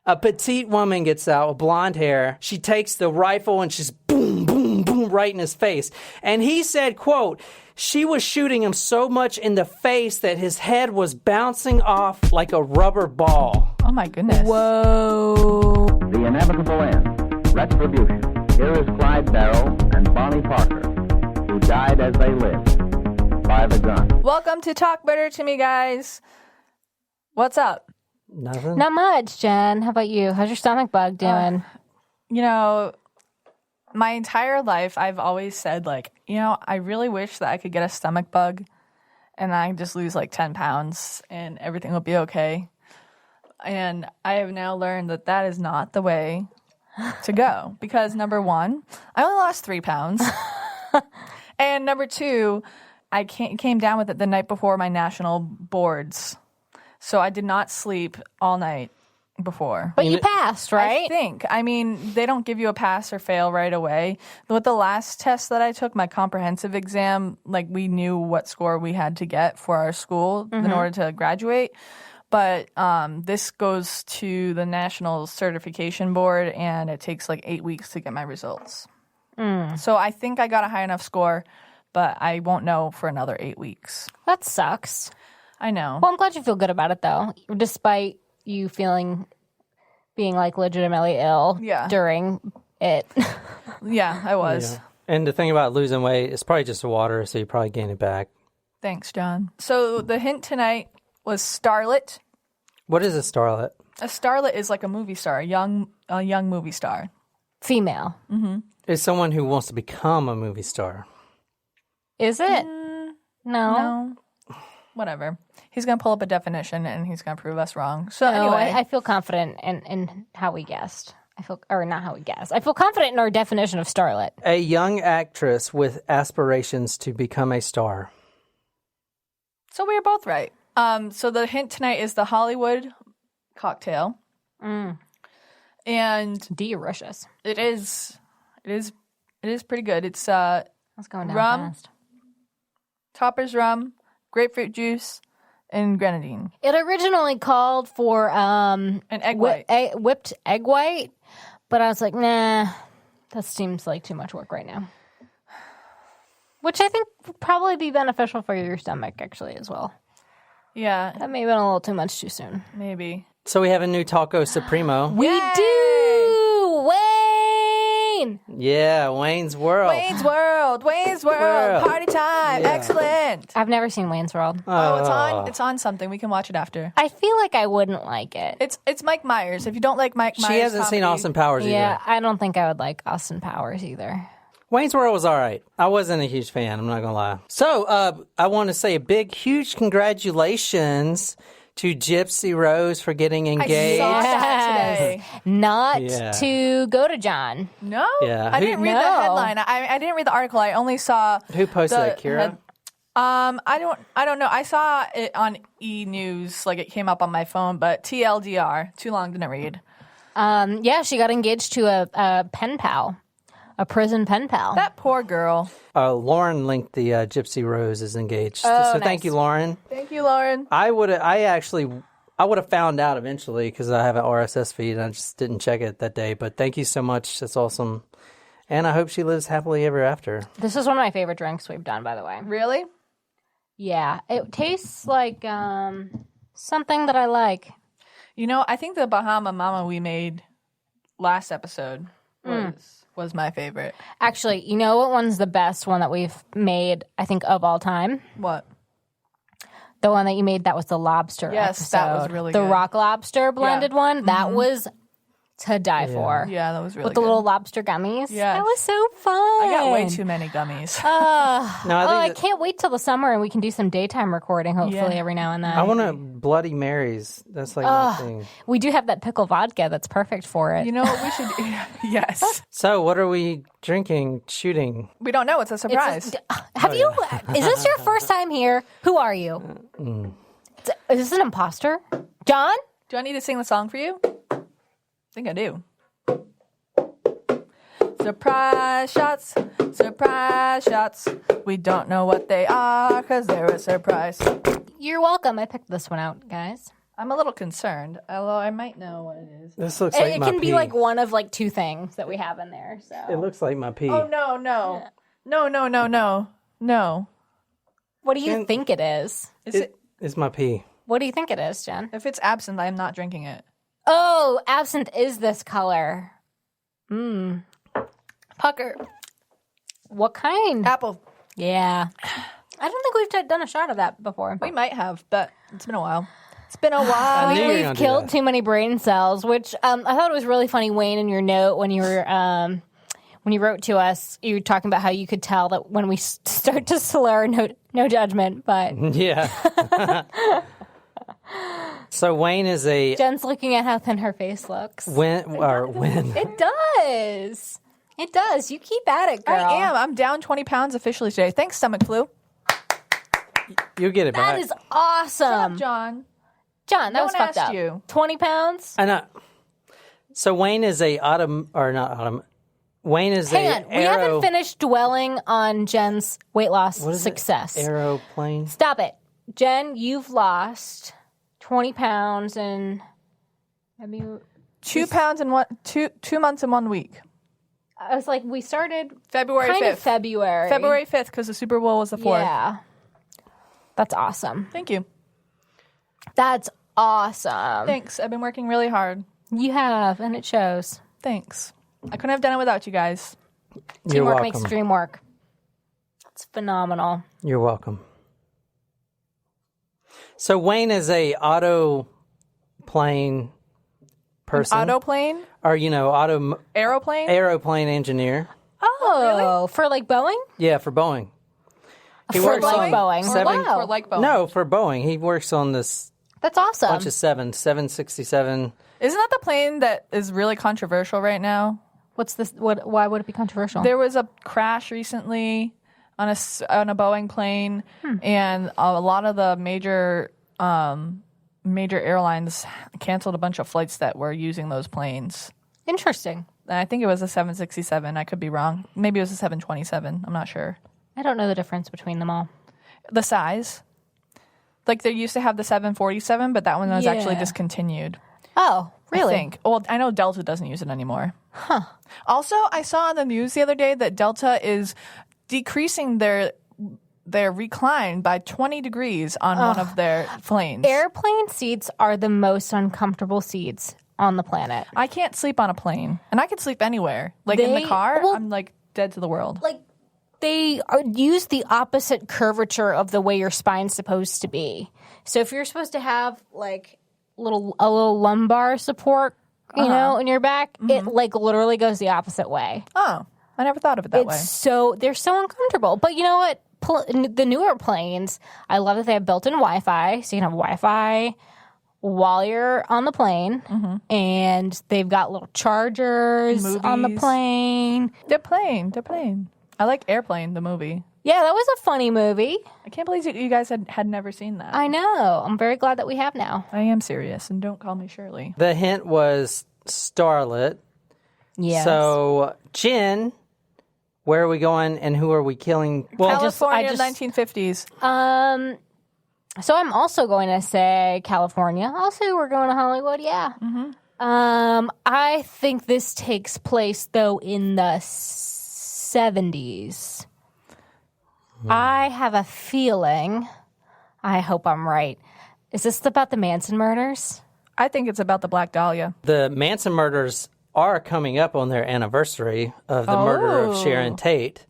A petite woman gets out with blonde hair. She takes the rifle and she's boom, boom, boom, right in his face. And he said, quote, she was shooting him so much in the face that his head was bouncing off like a rubber ball. Oh, my goodness. Whoa. The inevitable end. Retribution. Here is Clyde Barrow and Bonnie Parker, who died as they lived, by the gun. Welcome to Talk Better to Me, guys. What's up? Nothing? Not much, Jen. How about you? How's your stomach bug doing? My entire life, I've always said, I really wish that I could get a stomach bug and I just lose 10 pounds and everything will be okay. And I have now learned that that is not the way to go. Because number one, I only lost 3 pounds. And number two, I came down with it the night before my national boards. So I did not sleep all night before. But you passed, right? I think. I mean, they don't give you a pass or fail right away. With the last test that I took, my comprehensive exam, we knew what score we had to get for our school in order to graduate. But this goes to the National Certification Board, and it takes 8 weeks to get my results. So I think I got a high enough score, but I won't know for another 8 weeks. That sucks. I know. Well, I'm glad you feel good about it, though, despite you being legitimately ill during it. Yeah, I was. Yeah. And the thing about losing weight, it's probably just the water, so you probably gain it back. Thanks, John. So the hint tonight was starlet. What is a starlet? A starlet is like a movie star, a young movie star. Female. Mm-hmm. It's someone who wants to become a movie star. Is it? No. Whatever. He's going to pull up a definition and he's going to prove us wrong. So anyway. I feel confident in how we guessed. I feel confident in our definition of starlet. A young actress with aspirations to become a star. So we are both right. So the hint tonight is the Hollywood cocktail. And delicious. It is pretty good. It's that's going down rum, fast. Topper's rum, grapefruit juice, and grenadine. It originally called for an egg white. Whipped egg white, but I was like, nah, that seems like too much work right now. Which I think would probably be beneficial for your stomach, actually, as well. Yeah. That may have been a little too much too soon. Maybe. So we have a new Taco Supremo. We do! Wayne! Yeah, Wayne's World. Wayne's World. Party time. Yeah. Excellent. I've never seen Wayne's World. It's on something. We can watch it after. I feel like I wouldn't like it. It's Mike Myers. If you don't like Mike Myers, she hasn't seen Austin Powers either. Yeah, I don't think I would like Austin Powers either. Wayne's World was all right. I wasn't a huge fan, I'm not going to lie. So, I want to say a big, huge congratulations to Gypsy Rose for getting engaged. I saw that today. Not to go to John. No? Yeah. I didn't read the headline. I didn't read the article. I only saw Who posted that, Kira? I don't know. I saw it on E! News, it came up on my phone, but TLDR, too long didn't read. Yeah, she got engaged to a pen pal. A prison pen pal. That poor girl. Lauren linked the Gypsy Rose is engaged. So nice. Thank you, Lauren. Thank you, Lauren. I would have found out eventually because I have an RSS feed and I just didn't check it that day. But thank you so much. That's awesome. And I hope she lives happily ever after. This is one of my favorite drinks we've done, by the way. Really? Yeah. It tastes like something that I like. I think the Bahama Mama we made last episode was my favorite. Actually, you know what one's the best one that we've made, I think, of all time? What? The one that you made, that was the lobster Yes, that was really good. The good. rock lobster blended one, that was to die for. Yeah, that was really With the good. little lobster gummies. Yes. That was so fun. I got way too many gummies. I can't wait till the summer and we can do some daytime recording, hopefully, every now and then. I want to Bloody Marys. That's my thing. We do have that pickle vodka that's perfect for it. You know what we should do? Yes. So what are we drinking, shooting? We don't know. It's a surprise. Is this your first time here? Who are you? Is this an imposter? John? Do I need to sing the song for you? I think I do. Surprise shots, we don't know what they are because they're a surprise. You're welcome. I picked this one out, guys. I'm a little concerned, although I might know what it is. This looks like It my can pee. be like one of like two things that we have in there. So It looks like my pee. Oh, no. No. what do you think it is? It's my pee. What do you think it is, Jen? If it's absinthe, I'm not drinking it. Oh, absinthe is this color. Pucker. What kind? Apple. Yeah. I don't think we've done a shot of that before. We might have, but it's been a while. It's been a I while. knew you were We've gonna do killed that. too many brain cells, which I thought it was really funny, Wayne, in your note when you were when you wrote to us, you were talking about how you could tell that when we start to slur, no judgment, but Yeah. So Wayne is a Jen's looking at how thin her face looks. win. It does. It does. You keep at it, girl. I am. I'm down 20 pounds officially today. Thanks, stomach flu. You get it back. That is awesome. John. John, that No was one fucked asked up. you. 20 pounds? I know. So Wayne is a Wayne is Hang a on. We haven't finished dwelling on Jen's weight loss What is success. it? Aeroplane. Stop it. Jen, you've lost 20 pounds in... I mean, 2 pounds in 2 months and 1 week. I was like, we started February kind 5th. of February. February 5th, because the Super Bowl was the 4th. Yeah. That's awesome. Thank you. That's awesome. Thanks. I've been working really hard. You have, and it shows. Thanks. I couldn't have done it without you guys. You're Teamwork welcome. makes dream work. It's phenomenal. You're welcome. So Wayne is a auto plane person, Autoplane? or auto Aeroplane? aeroplane engineer. Oh, for like Boeing? Yeah, for Boeing. He For works like on Boeing. seven- Wow. Or like Boeing? No, for Boeing. He works on this That's awesome. bunch of 767. Isn't that the plane that is really controversial right now? What's this? Why would it be controversial? There was a crash recently on a Boeing plane, and a lot of the major airlines canceled a bunch of flights that were using those planes. Interesting. And I think it was a 767. I could be wrong. Maybe it was a 727. I'm not sure. I don't know the difference between them all. The size. Like they used to have the 747, but that one was actually Yeah. discontinued. Oh, really? I think. Well, I know Delta doesn't use it anymore. Huh. Also, I saw on the news the other day that Delta is decreasing their recline by 20 degrees on one of their planes. Airplane seats are the most uncomfortable seats on the planet. I can't sleep on a plane, and I can sleep anywhere. Like in the They- car, well- I'm like dead to the world. Like, they use the opposite curvature of the way your spine's supposed to be. So if you're supposed to have like a little lumbar support, you know, in your back, it like literally goes the opposite way. Oh, I never thought of it that way. They're so uncomfortable. But you know what? The newer planes, I love that they have built-in Wi-Fi, so you can have Wi-Fi while you're on the plane, and they've got little chargers on the Movies. plane. They're plane. I like Airplane, the movie. Yeah, that was a funny movie. I can't believe you guys had never seen that. I know. I'm very glad that we have now. I am serious, and don't call me Shirley. The hint was starlet. Yes. So, Jen, where are we going and who are we killing? Well, California, I just- 1950s. So I'm also going to say California. I'll say we're going to Hollywood. Yeah. I think this takes place though in the 70s. I have a feeling. I hope I'm right. Is this about the Manson murders? I think it's about the Black Dahlia. the Manson murders are coming up on their anniversary of the murder of Sharon Tate.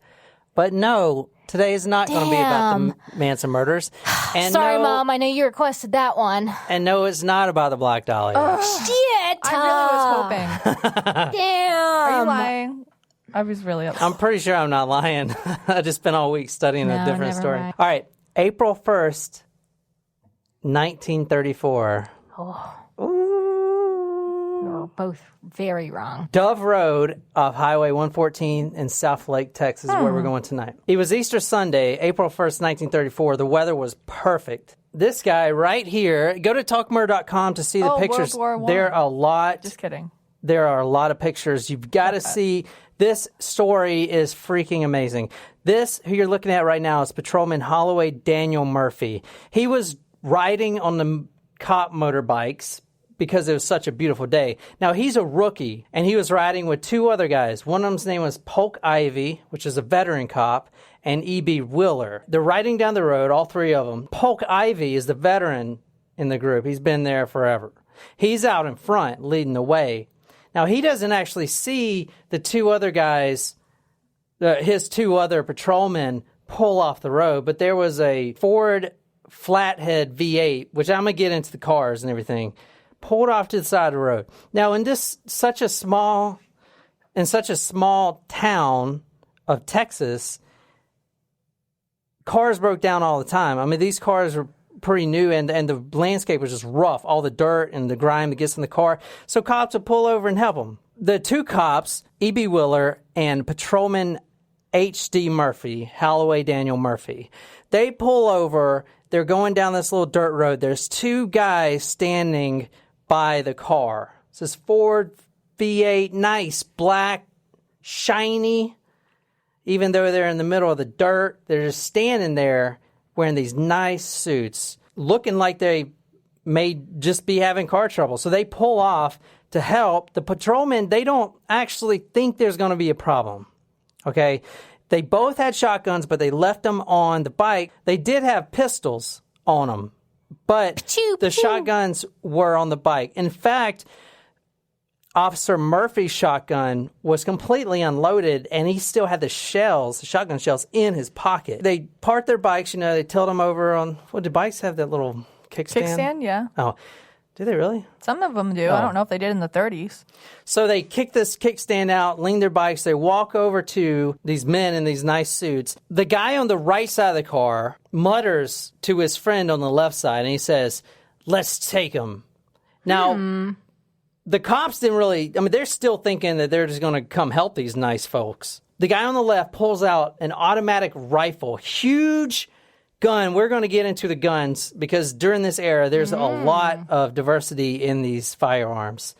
But no, today is not going to be about the Manson murders. And Sorry, no, Mom. I know you requested that one. And no, it's not about the Black Dahlia. Shit. I really was hoping. Damn. Are you lying? I was really upset. I'm pretty sure I'm not lying. I just spent all week studying a No, different never story. mind. All right, April 1st, 1934. You're both very wrong. Dove Road off Highway 114 in South Lake, Texas is where we're going tonight. It was Easter Sunday, April 1st, 1934. The weather was perfect. This guy right here, go to talkmurder.com to see the pictures. World War I. There are a lot. Just kidding. There are a lot of pictures. You've got to see. This story is freaking amazing. This, who you're looking at right now, is Patrolman Holloway Daniel Murphy. He was riding on the cop motorbikes because it was such a beautiful day. Now, he's a rookie, and he was riding with two other guys. One of them's name was Polk Ivy, which is a veteran cop, and E.B. Wheeler. They're riding down the road, all three of them. Polk Ivy is the veteran in the group. He's been there forever. He's out in front, leading the way. Now, he doesn't actually see the two other guys, his two other patrolmen, pull off the road, but there was a Ford Flathead V8, which I'm going to get into the cars and everything, pulled off to the side of the road. Now, in such a small town of Texas, cars broke down all the time. I mean, these cars were pretty new, and the landscape was just rough, all the dirt and the grime that gets in the car. So cops would pull over and help them. The two cops, E.B. Wheeler and Patrolman H.D. Murphy, Holloway Daniel Murphy, they pull over. They're going down this little dirt road. There's two guys standing by the car. It's this Ford V8, nice, black, shiny. Even though they're in the middle of the dirt, they're just standing there wearing these nice suits, looking like they may just be having car trouble. So they pull off to help. The patrolmen, they don't actually think there's going to be a problem, okay? They both had shotguns, but they left them on the bike. They did have pistols on them, but the shotguns were on the bike. In fact, Officer Murphy's shotgun was completely unloaded, and he still had the shotgun shells, in his pocket. They parked their bikes, they tilt them over on, do bikes have that little kickstand? Kickstand, yeah. Oh, do they really? Some of them do. I don't know if they did in the 30s. So they kick this kickstand out, lean their bikes, they walk over to these men in these nice suits. The guy on the right side of the car mutters to his friend on the left side, and he says, "Let's take him." Now, the cops didn't really, they're still thinking that they're just going to come help these nice folks. The guy on the left pulls out an automatic rifle, huge gun. We're going to get into the guns because during this era, there's a lot of diversity in these firearms.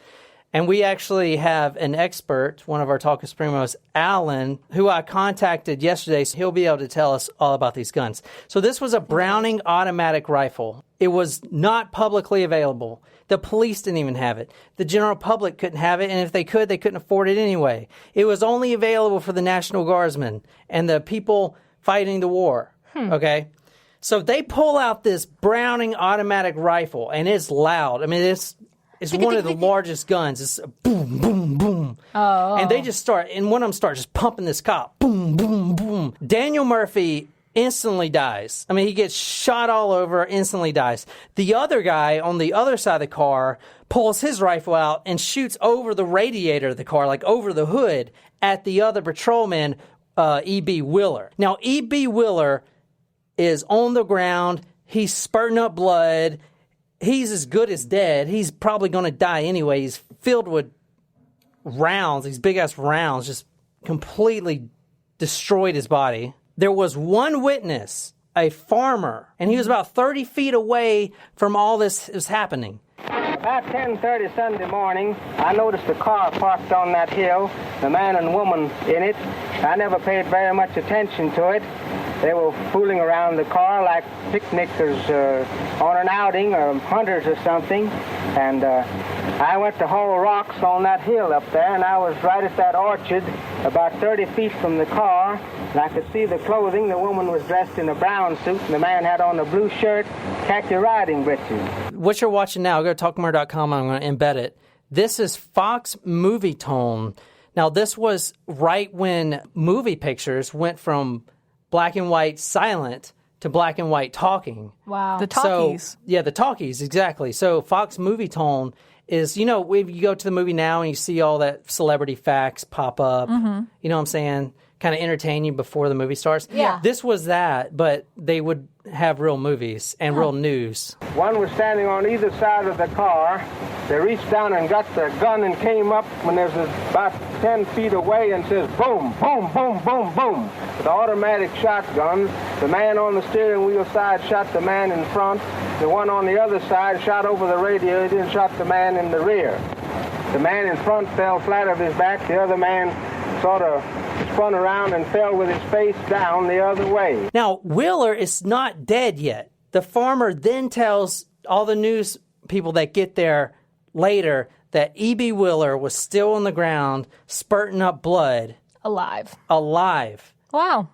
And we actually have an expert, one of our Talkers Primos, Alan, who I contacted yesterday, so he'll be able to tell us all about these guns. So this was a Browning automatic rifle. It was not publicly available. The police didn't even have it. The general public couldn't have it, and if they could, they couldn't afford it anyway. It was only available for the National Guardsmen and the people fighting the war, okay? So they pull out this Browning automatic rifle, and it's loud. It's one of the largest guns. It's boom, boom, boom. Oh. And they just start, and one of them starts just pumping this cop. Boom, boom, boom. Daniel Murphy instantly dies. He gets shot all over, instantly dies. The other guy on the other side of the car pulls his rifle out and shoots over the radiator of the car, like over the hood, at the other patrolman, E.B. Wheeler. Now, E.B. Wheeler is on the ground. He's spurting up blood. He's as good as dead. He's probably going to die anyway. He's filled with rounds, these big-ass rounds, just completely destroyed his body. There was one witness, a farmer, and he was about 30 feet away from all this was happening. About 10:30 Sunday morning, I noticed a car parked on that hill, the man and woman in it. I never paid very much attention to it. They were fooling around the car like picnickers on an outing or hunters or something. And I went to haul rocks on that hill up there, and I was right at that orchard about 30 feet from the car. And I could see the clothing. The woman was dressed in a brown suit, and the man had on a blue shirt, khaki riding breeches. What you're watching now, go to talkmurder.com, and I'm going to embed it. This is Fox Movie Tone. Now, this was right when movie pictures went from black and white silent to black and white talking. Wow. The talkies. So, the talkies, exactly. So Fox Movie Tone is, if you go to the movie now and you see all that celebrity facts pop up, you know what I'm saying? Kind of entertain you before the movie starts. Yeah. This was that, but they would have real movies and real news. One was standing on either side of the car. They reached down and got the gun and came up when there was about 10 feet away and says, boom, boom, boom, boom, boom. With automatic shotguns. The man on the steering wheel side shot the man in front. The one on the other side shot over the radiator and shot the man in the rear. The man in front fell flat on his back. The other man sort of spun around and fell with his face down the other way. Now, Wheeler is not dead yet. The farmer then tells all the news people that get there later that E.B. Wheeler was still on the ground, spurting up blood. Alive. Wow.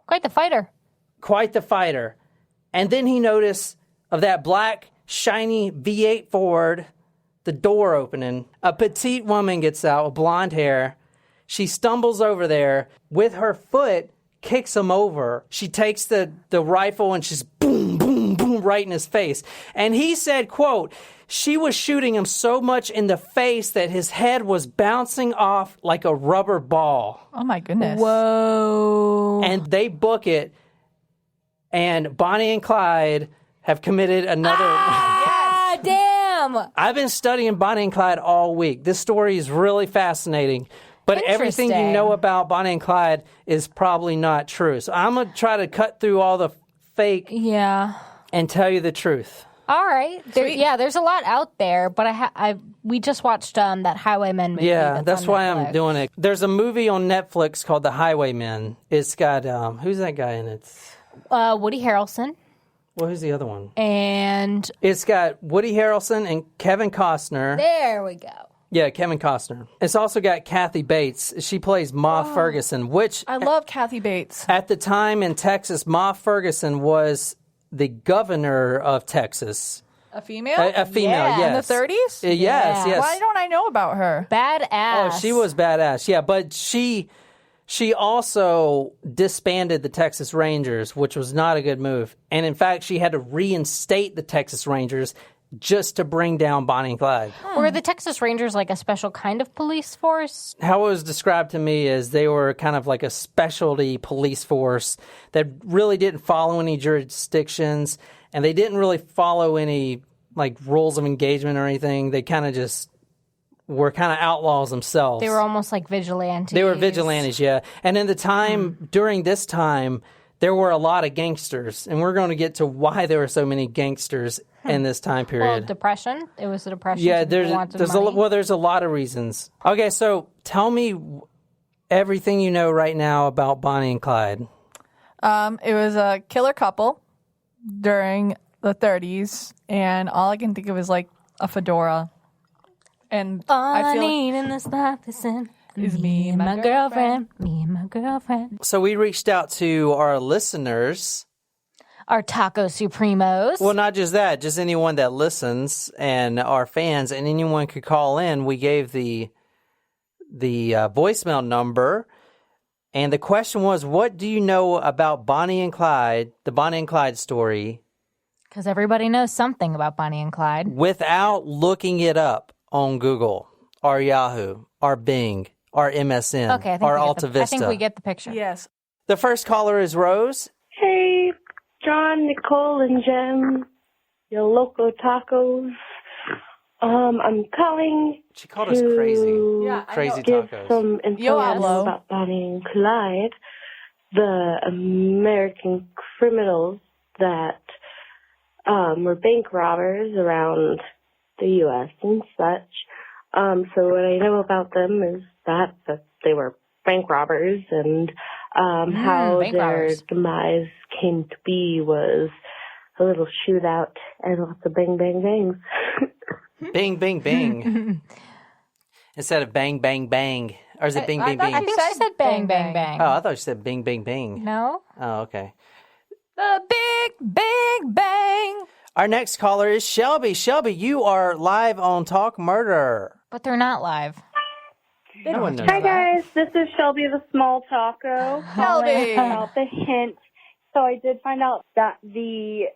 Quite the fighter. And then he noticed of that black, shiny V8 Ford, the door opening. A petite woman gets out with blonde hair. She stumbles over there with her foot, kicks him over. She takes the rifle and she's boom, boom, boom right in his face. And he said, quote, she was shooting him so much in the face that his head was bouncing off like a rubber ball. Oh, my goodness. Whoa. And they book it, and Bonnie and Clyde have committed another... Damn! I've been studying Bonnie and Clyde all week. This story is really fascinating. But everything you know about Bonnie and Clyde is probably not true. So I'm going to try to cut through all the fake and tell you the truth. All right. There's a lot out there, but we just watched that Highwaymen movie. Yeah, that's why Netflix. I'm doing it. There's a movie on Netflix called The Highwaymen. It's got, who's that guy in it? Woody Harrelson. Well, who's the other one? And it's got Woody Harrelson and Kevin Costner. There we go. Yeah, Kevin Costner. It's also got Kathy Bates. She plays Ma Ferguson, which... I love Kathy Bates. At the time in Texas, Ma Ferguson was the governor of Texas. A female? A female, yes. In the 30s? Yes. Why don't I know about her? Badass. Oh, she was badass. Yeah, but she also disbanded the Texas Rangers, which was not a good move. And in fact, she had to reinstate the Texas Rangers just to bring down Bonnie and Clyde. Were the Texas Rangers like a special kind of police force? How it was described to me is they were kind of like a specialty police force that really didn't follow any jurisdictions, and they didn't really follow any like rules of engagement or anything. They kind of just were kind of outlaws themselves. They were almost like vigilantes. They were vigilantes, yeah. And in the time, during this time, there were a lot of gangsters, and we're going to get to why there were so many gangsters in this time period. Well, depression. It was the depression. Yeah, so there's a lot of reasons. Okay, so tell me everything you know right now about Bonnie and Clyde. It was a killer couple during the 30s, and all I can think of is like a fedora. And all I feel need in this life is me and my girlfriend. Me and my girlfriend. So we reached out to our listeners. Our Taco Supremos. Well, not just that, just anyone that listens and our fans, and anyone could call in. We gave the voicemail number, and the question was, what do you know about Bonnie and Clyde, the Bonnie and Clyde story? Because everybody knows something about Bonnie and Clyde. Without looking it up on Google, or Yahoo, or Bing, or MSN, or Alta Vista. I think we get the picture. Yes. The first caller is Rose. Hey, John, Nicole, and Jem, your local tacos. I'm calling. She called us crazy. Yeah, crazy give tacos. some info about Bonnie and Clyde, the American criminals that were bank robbers around the U.S. and such. So what I know about them is that they were bank robbers, and how their demise came to be was a little shootout and lots of bang, bang, bangs. Bing, bing, bing. Instead of bang, bang, bang. Or is it bing, bing, bing? I think she said bang, bang, bang. Oh, I thought she said bing, bing, bing. No? Oh, okay. The big, big bang. Our next caller is Shelby. Shelby, you are live on Talk Murder. But they're not live. No one knows Hi, that. guys. This is Shelby the Small Taco. Shelby. About the hint. So I did find out that the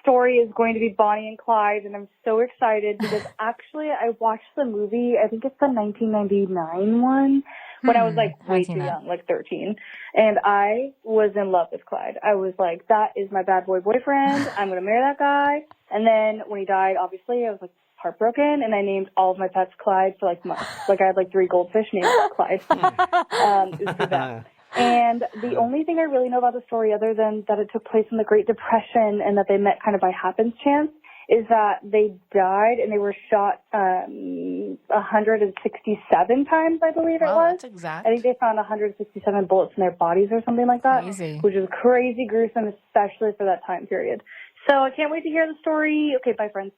story is going to be Bonnie and Clyde, and I'm so excited because actually I watched the movie, I think it's the 1999 one, when I was like way too young, like 13. And I was in love with Clyde. I was like, that is my bad boy boyfriend. I'm going to marry that guy. And then when he died, obviously, I was like heartbroken, and I named all of my pets Clyde for like months. Like I had like 3 goldfish named Clyde. It was pretty bad. And the only thing I really know about the story, other than that it took place in the Great Depression and that they met kind of by happenstance, is that they died and they were shot 167 times, I believe it was. That's exact. I think they found 167 bullets in their bodies or something like that, which is crazy gruesome, especially for that time period. So I can't wait to hear the story. Okay, bye, friends.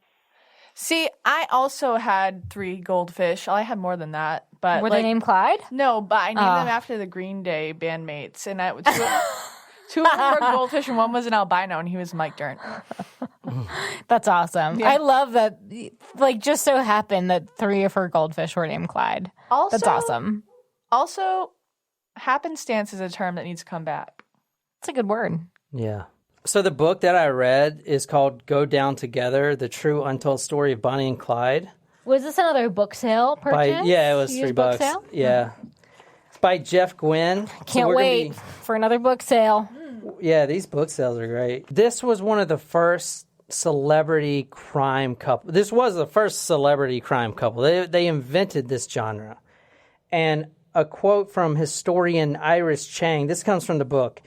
See, I also had 3 goldfish. I had more than that, but Were they named Clyde? No, but I named them after the Green Day bandmates, and two of them were goldfish, and one was an albino, and he was Mike Dirnt. That's awesome. Yeah. I love that. Like, just so happened that 3 of her goldfish were named Clyde. Also, That's awesome. Also, happenstance is a term that needs to come back. It's a good word. Yeah. So the book that I read is called Go Down Together, The True Untold Story of Bonnie and Clyde. Was this another book sale purchase? Yeah, it was Used $3. book sale? Yeah. It's by Jeff Gwynne. Can't wait for another book sale. Yeah, these book sales are great. This was one of the first celebrity crime couple. This was the first celebrity crime couple. They invented this genre. And a quote from historian Iris Chang, this comes from the book,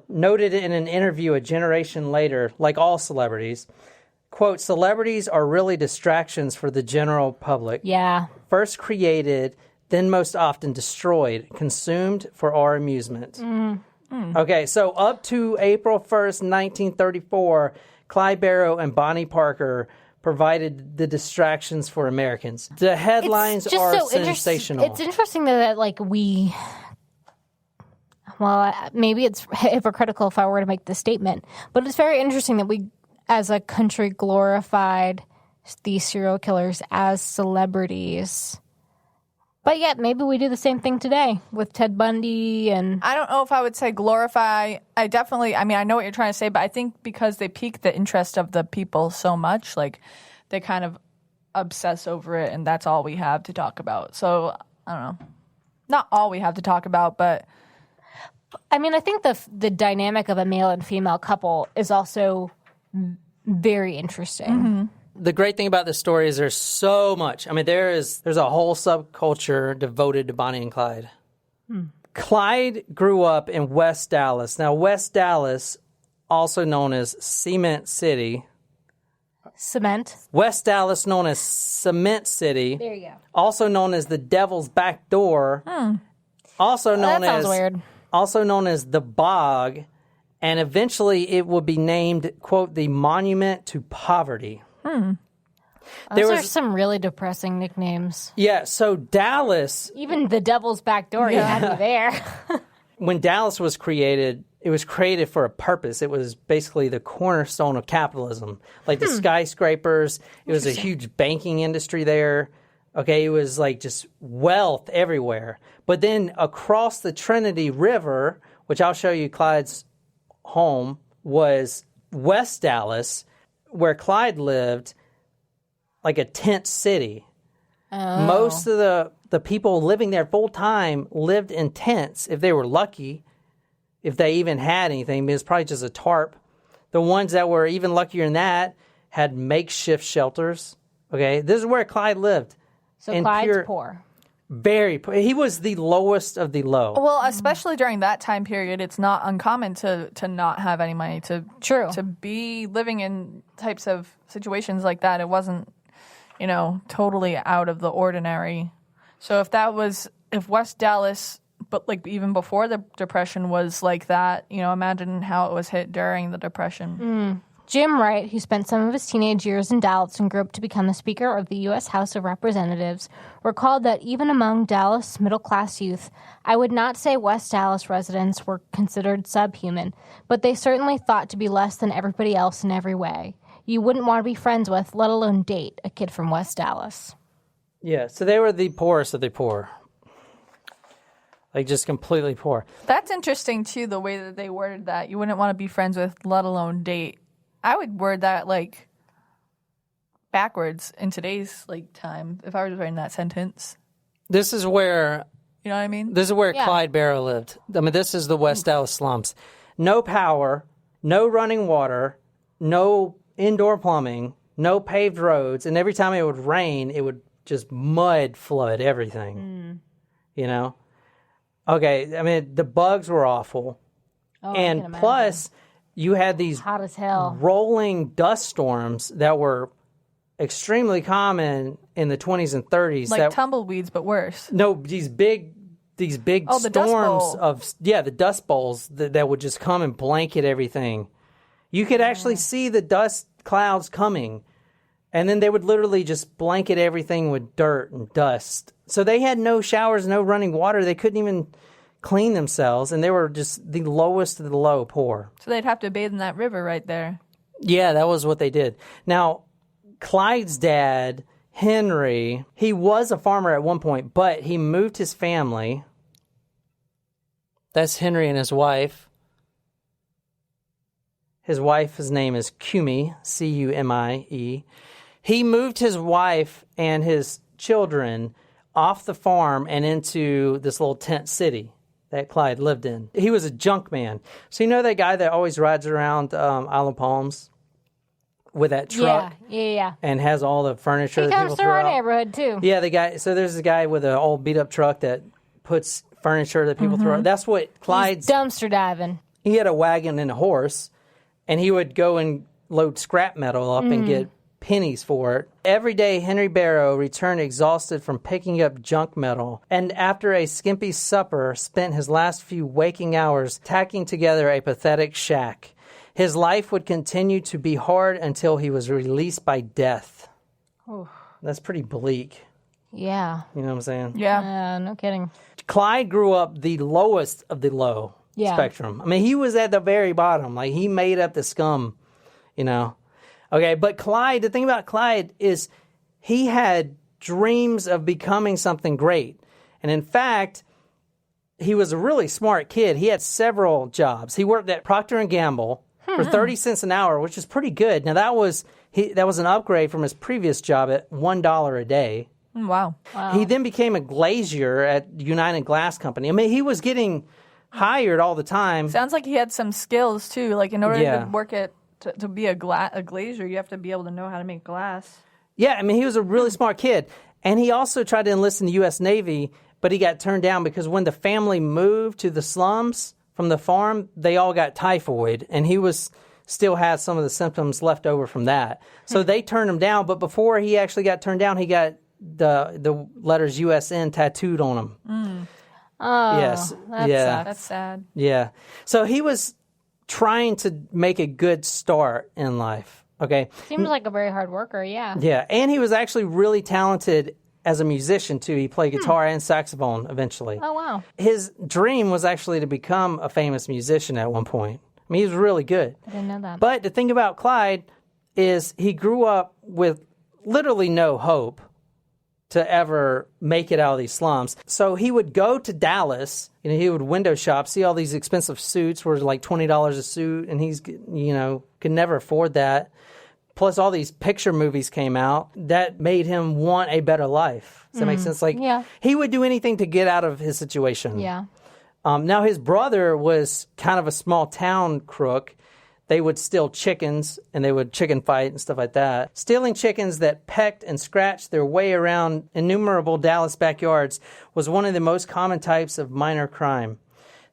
noted in an interview a generation later, like all celebrities, quote, celebrities are really distractions for the general public. Yeah. First created, then most often destroyed, consumed for our amusement. Okay, so up to April 1st, 1934, Clyde Barrow and Bonnie Parker provided the distractions for Americans. The headlines are sensational. It's interesting that like maybe it's hypocritical if I were to make this statement, but it's very interesting that we, as a country, glorified these serial killers as celebrities. But yet, maybe we do the same thing today with Ted Bundy and... I don't know if I would say glorify. I know what you're trying to say, but I think because they pique the interest of the people so much, like, they kind of obsess over it, and that's all we have to talk about. So, I don't know. Not all we have to talk about, but... I mean, I think the dynamic of a male and female couple is also very interesting. Mm-hmm. The great thing about this story is there's so much. I mean, there's a whole subculture devoted to Bonnie and Clyde. Clyde grew up in West Dallas. Now, West Dallas, also known as Cement City. Cement. West Dallas, known as Cement City. There you go. Also known as the Devil's Back Door. Also known That sounds weird. Also known as the Bog. And eventually it will be named, quote, the Monument to Poverty. Those are some really depressing nicknames. Yeah, so Dallas... Even the Devil's Back Door, you had me there. When Dallas was created, it was created for a purpose. It was basically the cornerstone of capitalism. Like the skyscrapers, it was a huge banking industry there. Okay, it was like just wealth everywhere. But then across the Trinity River, which I'll show you Clyde's home, was West Dallas, where Clyde lived, like a tent city. Oh. Most of the people living there full time lived in tents if they were lucky, if they even had anything. It was probably just a tarp. The ones that were even luckier than that had makeshift shelters. Okay, this is where Clyde lived. So Clyde's poor. Very poor. He was the lowest of the low. Well, especially during that time period, it's not uncommon to not have any money, to be living in types of situations like that. It wasn't, totally out of the ordinary. So if West Dallas, but like even before the Depression was like that, imagine how it was hit during the Depression. Jim Wright, who spent some of his teenage years in Dallas and grew up to become the Speaker of the U.S. House of Representatives, recalled that even among Dallas middle-class youth, I would not say West Dallas residents were considered subhuman, but they certainly thought to be less than everybody else in every way. You wouldn't want to be friends with, let alone date, a kid from West Dallas. Yeah, so they were the poorest of the poor. Like, just completely poor. That's interesting, too, the way that they worded that. You wouldn't want to be friends with, let alone date. I would word that, like, backwards in today's, like, time, if I was writing that sentence. This is where... You know what I mean? This is where Clyde Barrow lived. I mean, this is the West Dallas slums. No power, no running water, no indoor plumbing, no paved roads, and every time it would rain, it would just mud flood everything. Okay, I mean, the bugs were awful. Oh, and plus, you had these hot as hell rolling dust storms that were extremely common in the 20s and 30s. Like tumbleweeds, but worse. No, these big storms the dust bowls that would just come and blanket everything. You could actually see the dust clouds coming And then they would literally just blanket everything with dirt and dust. So they had no showers, no running water. They couldn't even clean themselves. And they were just the lowest of the low poor. So they'd have to bathe in that river right there. Yeah, that was what they did. Now, Clyde's dad, Henry, he was a farmer at one point, but he moved his family. That's Henry and his wife. His wife's name is Cumie, C-U-M-I-E. He moved his wife and his children off the farm and into this little tent city that Clyde lived in. He was a junk man. So you know that guy that always rides around Isle of Palms with that truck? Yeah. And has all the furniture He that comes people through throw our out. neighborhood, too. Yeah, the guy. So there's a guy with an old beat-up truck that puts furniture that people throw out. That's what Clyde's... He's dumpster diving. He had a wagon and a horse, and he would go and load scrap metal up and get pennies for it. Every day, Henry Barrow returned exhausted from picking up junk metal, and after a skimpy supper, spent his last few waking hours tacking together a pathetic shack. His life would continue to be hard until he was released by death. Oof. That's pretty bleak. Yeah. You know what I'm saying? Yeah. No kidding. Clyde grew up the lowest of the low spectrum. I mean, he was at the very bottom. Like, he made up the scum, you know. Okay, but Clyde, the thing about Clyde is he had dreams of becoming something great. And in fact, he was a really smart kid. He had several jobs. He worked at Procter & Gamble for 30 cents an hour, which is pretty good. Now, that was an upgrade from his previous job at $1 a day. Wow. He then became a glazier at United Glass Company. I mean, he was getting hired all the time. Sounds like he had some skills, too. Like, in order to work at... To be a glazier, you have to be able to know how to make glass. Yeah, I mean, he was a really smart kid. And he also tried to enlist in the U.S. Navy, but he got turned down because when the family moved to the slums from the farm, they all got typhoid. And he still had some of the symptoms left over from that. So they turned him down. But before he actually got turned down, he got the letters USN tattooed on him. Oh, yes. that sucks. That's sad. Yeah. So he was trying to make a good start in life, okay? Seems like a very hard worker, yeah. Yeah, and he was actually really talented as a musician, too. He played guitar and saxophone eventually. Oh, wow. His dream was actually to become a famous musician at one point. I mean, he was really good. I didn't know that. But the thing about Clyde is he grew up with literally no hope to ever make it out of these slums. So he would go to Dallas, he would window shop, see all these expensive suits were like $20 a suit, and he's, could never afford that. Plus all these picture movies came out that made him want a better life. Does that make sense? Like, he would do anything to get out of his situation. Yeah. Now his brother was kind of a small town crook. They would steal chickens, and they would chicken fight and stuff like that. Stealing chickens that pecked and scratched their way around innumerable Dallas backyards was one of the most common types of minor crime.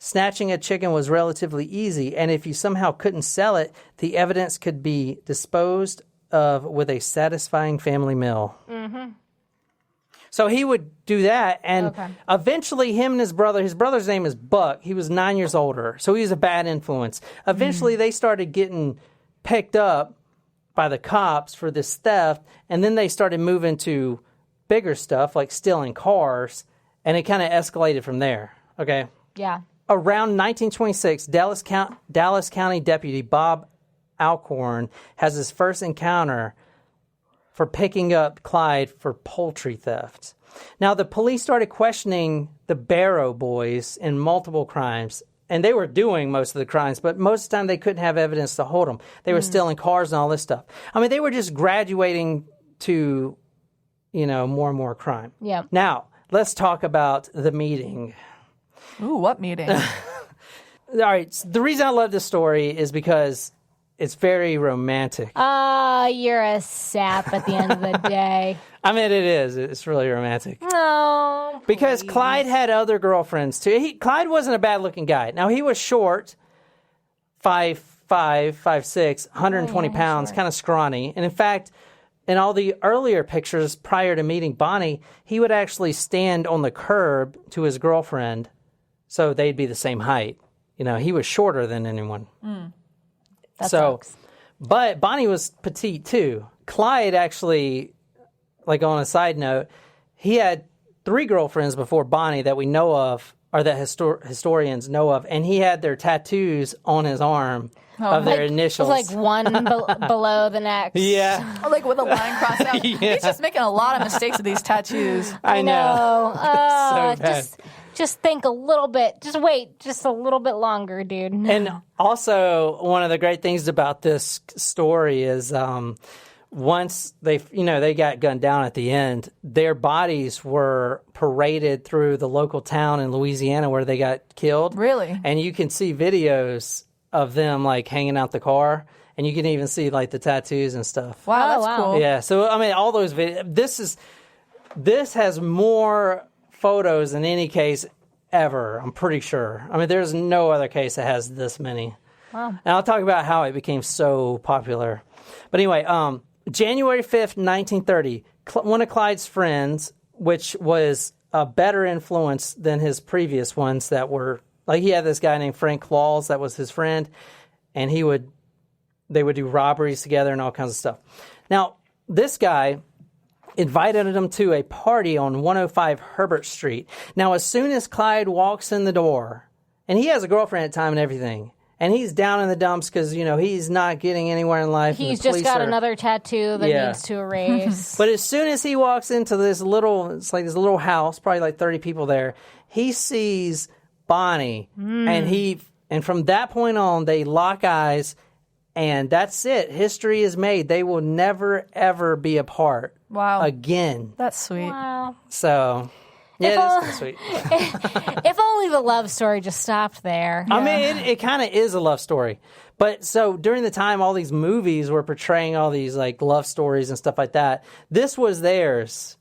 Snatching a chicken was relatively easy, and if you somehow couldn't sell it, the evidence could be disposed of with a satisfying family meal. Mm-hmm. So he would do that, and eventually him and his brother's name is Buck. He was 9 years older, so he was a bad influence. Eventually they started getting picked up by the cops for this theft, and then they started moving to bigger stuff like stealing cars, and it kind of escalated from there, okay? Yeah. Around 1926, Dallas County Deputy Bob Alcorn has his first encounter for picking up Clyde for poultry theft. Now, the police started questioning the Barrow boys in multiple crimes, and they were doing most of the crimes, but most of the time they couldn't have evidence to hold them. They were stealing cars and all this stuff. I mean, they were just graduating to, more and more crime. Yeah. Now, let's talk about the meeting. Ooh, what meeting? All right, the reason I love this story is because it's very romantic. You're a sap at the end of the day. I mean, it is. It's really romantic. No. Because Clyde had other girlfriends, too. Clyde wasn't a bad-looking guy. Now, he was short, 5'5", 5'6", 120 pounds, kind of scrawny. And in fact, in all the earlier pictures prior to meeting Bonnie, he would actually stand on the curb to his girlfriend so they'd be the same height. He was shorter than anyone. That So, sucks. but Bonnie was petite too. Clyde actually, like on a side note, he had 3 girlfriends before Bonnie that we know of, or that historians know of, and he had their tattoos on his arm of their initials. Like one below the next. Yeah. Like with a line crossed out. He's just making a lot of mistakes with these tattoos. I know. So bad. Just think a little bit. Just wait just a little bit longer, dude. And also, one of the great things about this story is once they got gunned down at the end, their bodies were paraded through the local town in Louisiana where they got killed. Really? And you can see videos of them like hanging out the car, and you can even see like the tattoos and stuff. Wow, that's cool. Yeah, so I mean, all those videos. This has more photos in any case ever, I'm pretty sure. I mean, there's no other case that has this many. Wow. And I'll talk about how it became so popular. But anyway, January 5th, 1930, one of Clyde's friends, which was a better influence than his previous ones that were, like he had this guy named Frank Claus that was his friend, and they would do robberies together and all kinds of stuff. Now, this guy invited him to a party on 105 Herbert Street. Now, as soon as Clyde walks in the door, and he has a girlfriend at the time and everything, and he's down in the dumps because, he's not getting anywhere in life. He's just got another tattoo that needs to erase. But as soon as he walks into this little house, probably like 30 people there, he sees Bonnie, and from that point on, they lock eyes, and that's it. History is made. They will never, ever be apart. Wow. Again. That's sweet. Wow. So, yeah, that's kind of sweet. If only the love story just stopped there. I mean, it kind of is a love story. But so during the time all these movies were portraying all these like love stories and stuff like that, this was theirs,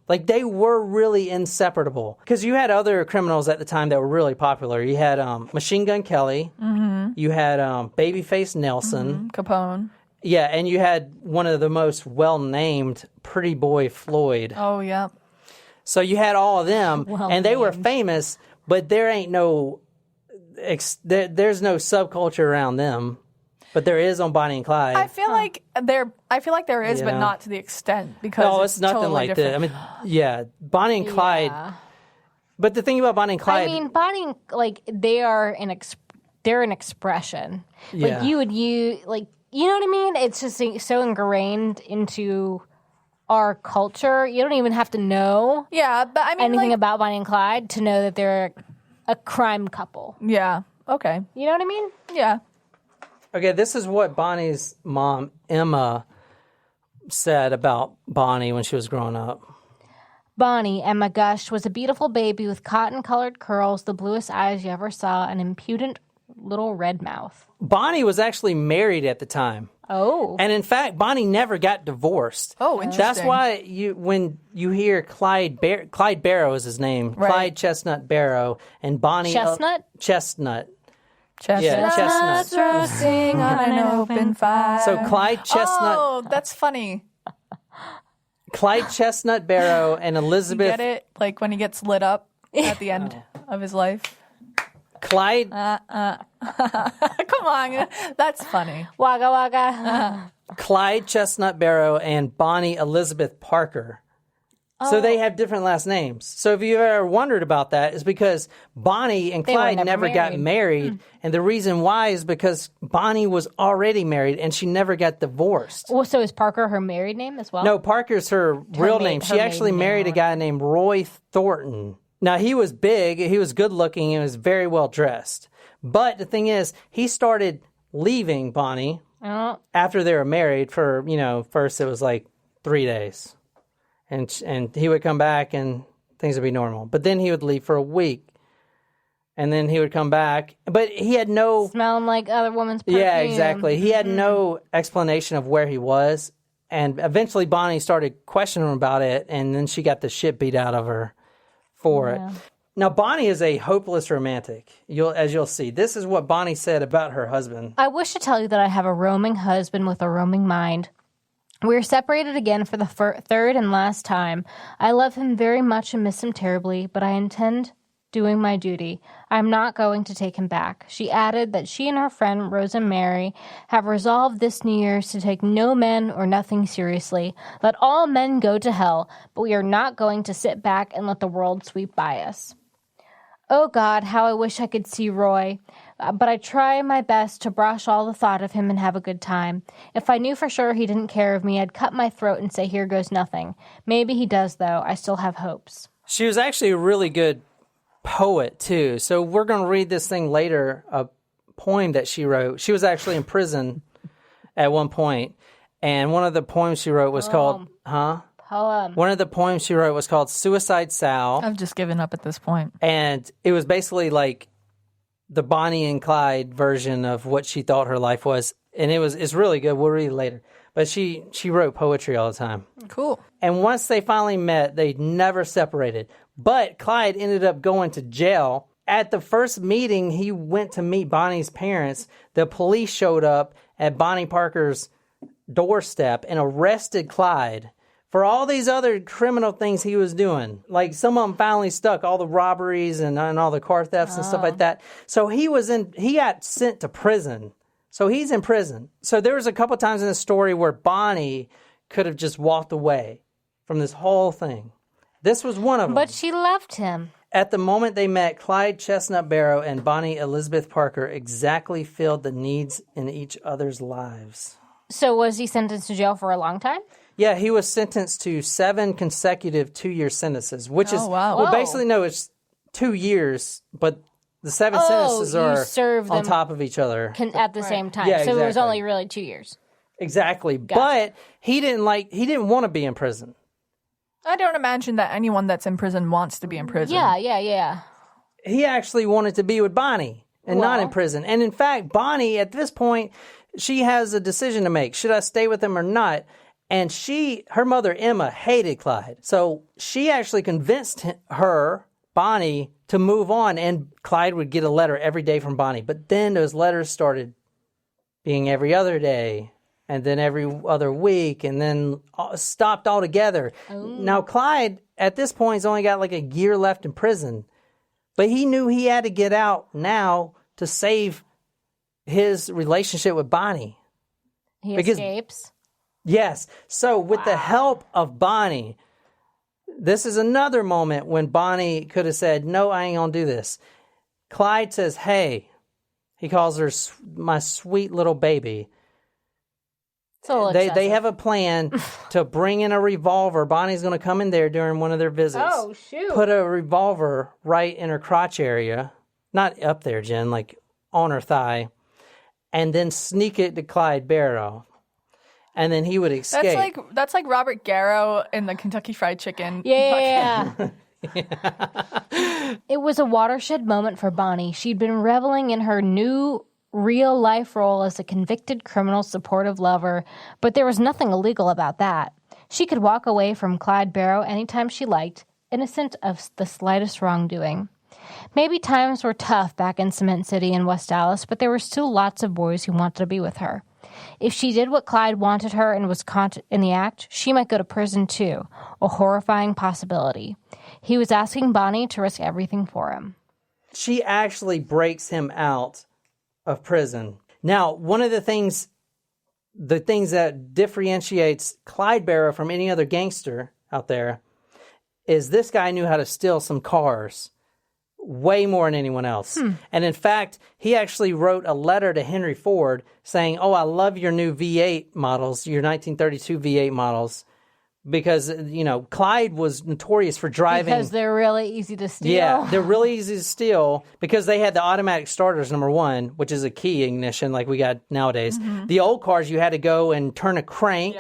Like they were really inseparable. Because you had other criminals at the time that were really popular. You had Machine Gun Kelly. Mm-hmm. You had Babyface Nelson. Mm-hmm. Capone. Yeah, and you had one of the most well-named Pretty Boy Floyd. Oh, yeah. So you had all of them, and they were famous, but there ain't no, there's no subculture around them. But there is on Bonnie and Clyde. I feel like there is, but not to the extent because it's nothing totally like different. that. I mean, yeah, Bonnie and Clyde. Yeah. But the thing about Bonnie and Clyde, I mean, Bonnie, they're an expression. Yeah. Like you would use, you know what I mean? It's just so ingrained into our culture. You don't even have to know. Yeah, but I mean, anything about Bonnie and Clyde to know that they're a crime couple. Yeah. Okay. You know what I mean? Yeah. Okay, this is what Bonnie's mom, Emma, said about Bonnie when she was growing up. Bonnie, Emma gushed, was a beautiful baby with cotton-colored curls, the bluest eyes you ever saw, an impudent little red mouth. Bonnie was actually married at the time. Oh. And in fact, Bonnie never got divorced. Oh, interesting. That's why when you hear Clyde Barrow is his name. Right. Clyde Chestnut Barrow. And Bonnie... Chestnut? Chestnut. Yeah, chestnuts roasting on an open fire. So Clyde Chestnut... Oh, that's funny. Clyde Chestnut Barrow and Elizabeth... You get it? Like when he gets lit up at the end of his life. Clyde... Come on. That's funny. Wagga wagga. Clyde Chestnut Barrow and Bonnie Elizabeth Parker. So they have different last names. So if you've ever wondered about that, it's because Bonnie and Clyde never got married. And the reason why is because Bonnie was already married and she never got divorced. Well, so is Parker her married name as well? No, Parker's her real name. She actually married a guy named Roy Thornton. Now, he was big, he was good looking, and was very well dressed. But the thing is, he started leaving Bonnie after they were married for, first it was like 3 days. And he would come back and things would be normal. But then he would leave for a week. And then he would come back. But he had no... Smelling like other woman's perfume. Yeah, exactly. He had no explanation of where he was. And eventually Bonnie started questioning him about it. And then she got the shit beat out of her for it. Now, Bonnie is a hopeless romantic, as you'll see. This is what Bonnie said about her husband. I wish to tell you that I have a roaming husband with a roaming mind. We are separated again for the third and last time. I love him very much and miss him terribly, but I intend doing my duty. I'm not going to take him back. She added that she and her friend, Rose and Mary, have resolved this New Year's to take no men or nothing seriously. Let all men go to hell, but we are not going to sit back and let the world sweep by us. Oh God, how I wish I could see Roy, but I try my best to brush all the thought of him and have a good time. If I knew for sure he didn't care of me, I'd cut my throat and say, here goes nothing. Maybe he does, though. I still have hopes. She was actually a really good poet, too. So we're going to read this thing later, a poem that she wrote. She was actually in prison at one point, and one of the poems she wrote was called, Poem. One of the poems she wrote was called Suicide Sal. I've just given up at this point. And it was basically like the Bonnie and Clyde version of what she thought her life was. And it's really good. We'll read it later. But she wrote poetry all the time. Cool. And once they finally met, they never separated. But Clyde ended up going to jail. At the first meeting, he went to meet Bonnie's parents. The police showed up at Bonnie Parker's doorstep and arrested Clyde for all these other criminal things he was doing. Like, some of them finally stuck, all the robberies and all the car thefts and stuff like that. So he got sent to prison. So he's in prison. So there was a couple times in the story where Bonnie could have just walked away from this whole thing. This was one of them. But she loved him. At the moment they met, Clyde Chestnut Barrow and Bonnie Elizabeth Parker exactly filled the needs in each other's lives. So was he sentenced to jail for a long time? Yeah, he was sentenced to 7 consecutive 2-year sentences, which is, wow. well, basically, no, it's 2 years, but the 7 sentences you are serve on them top of each other. At the same time. Yeah, So it was exactly. only really 2 years. Exactly. But he didn't want to be in prison. I don't imagine that anyone that's in prison wants to be in prison. Yeah. He actually wanted to be with Bonnie and not in Well. prison. And in fact, Bonnie, at this point, she has a decision to make. Should I stay with him or not? And her mother, Emma, hated Clyde. So she actually convinced Bonnie, to move on. And Clyde would get a letter every day from Bonnie. But then those letters started being every other day, and then every other week, and then stopped altogether. Now, Clyde, at this point, has only got like a year left in prison. But he knew he had to get out now to save his relationship with Bonnie. He Because- escapes. Yes. So with the help of Bonnie, this is another moment when Bonnie could have said, no, I ain't going to do this. Clyde says, hey, he calls her my sweet little baby. It's a little They excessive. have a plan to bring in a revolver. Bonnie's going to come in there during one of their visits. Oh, shoot. Put a revolver right in her crotch area. Not up there, Jen, like on her thigh. And then sneak it to Clyde Barrow. And then he would escape. That's like Robert Garrow in the Kentucky Fried Chicken. Yeah. It was a watershed moment for Bonnie. She'd been reveling in her new real-life role as a convicted criminal supportive lover, but there was nothing illegal about that. She could walk away from Clyde Barrow anytime she liked, innocent of the slightest wrongdoing. Maybe times were tough back in Cement City in West Dallas, but there were still lots of boys who wanted to be with her. If she did what Clyde wanted her and was caught in the act, she might go to prison too, a horrifying possibility. He was asking Bonnie to risk everything for him. She actually breaks him out of prison. Now, one of the things that differentiates Clyde Barrow from any other gangster out there is this guy knew how to steal some cars way more than anyone else. And in fact, he actually wrote a letter to Henry Ford saying, oh, I love your new V8 models, your 1932 V8 models, because, Clyde was notorious for driving. Because they're really easy to steal. Yeah, they're really easy to steal because they had the automatic starters, number one, which is a key ignition like we got nowadays. The old cars, you had to go and turn a crank,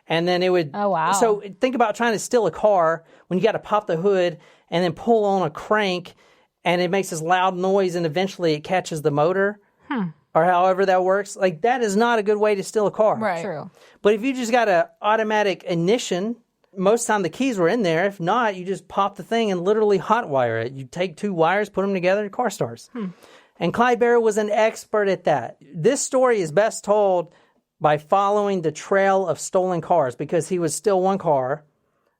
and then it would... Oh, wow. So think about trying to steal a car when you got to pop the hood and then pull on a crank, and it makes this loud noise, and eventually it catches the motor, or however that works. Like, that is not a good way to steal a car. Right. True. But if you just got an automatic ignition, most of the time the keys were in there. If not, you just pop the thing and literally hotwire it. You take 2 wires, put them together, and the car starts. And Clyde Barrow was an expert at that. This story is best told by following the trail of stolen cars, because he would steal one car,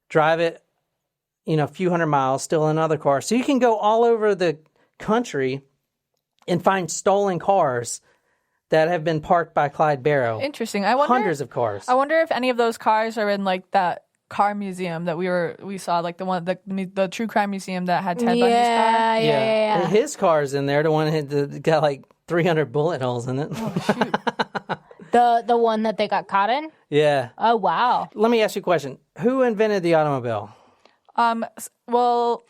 drive it a few hundred miles, still in another car. So you can go all over the country and find stolen cars that have been parked by Clyde Barrow. Interesting. Hundreds of cars. I wonder if any of those cars are in like that car museum that we saw, like the true crime museum that had Ted Bundy's car. Yeah. His car's in there. The one that got like 300 bullet holes in it. Oh shoot. The one that they got caught in? Yeah. Oh, wow. Let me ask you a question. Who invented the automobile? Well,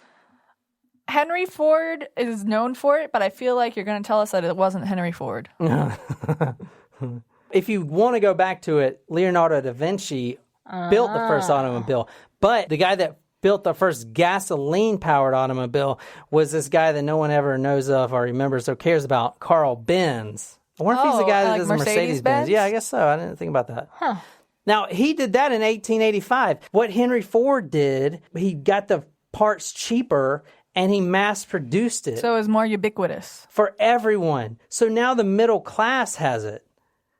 Henry Ford is known for it, but I feel like you're going to tell us that it wasn't Henry Ford. If you want to go back to it, Leonardo da Vinci built the first automobile. But the guy that built the first gasoline-powered automobile was this guy that no one ever knows of or remembers or cares about, Carl Benz. I wonder if he's the guy that like does the Mercedes-Benz. Yeah, I guess so. I didn't think about that. Huh. Now, he did that in 1885. What Henry Ford did, he got the parts cheaper and he mass-produced it. So it was more ubiquitous. For everyone. So now the middle class has it.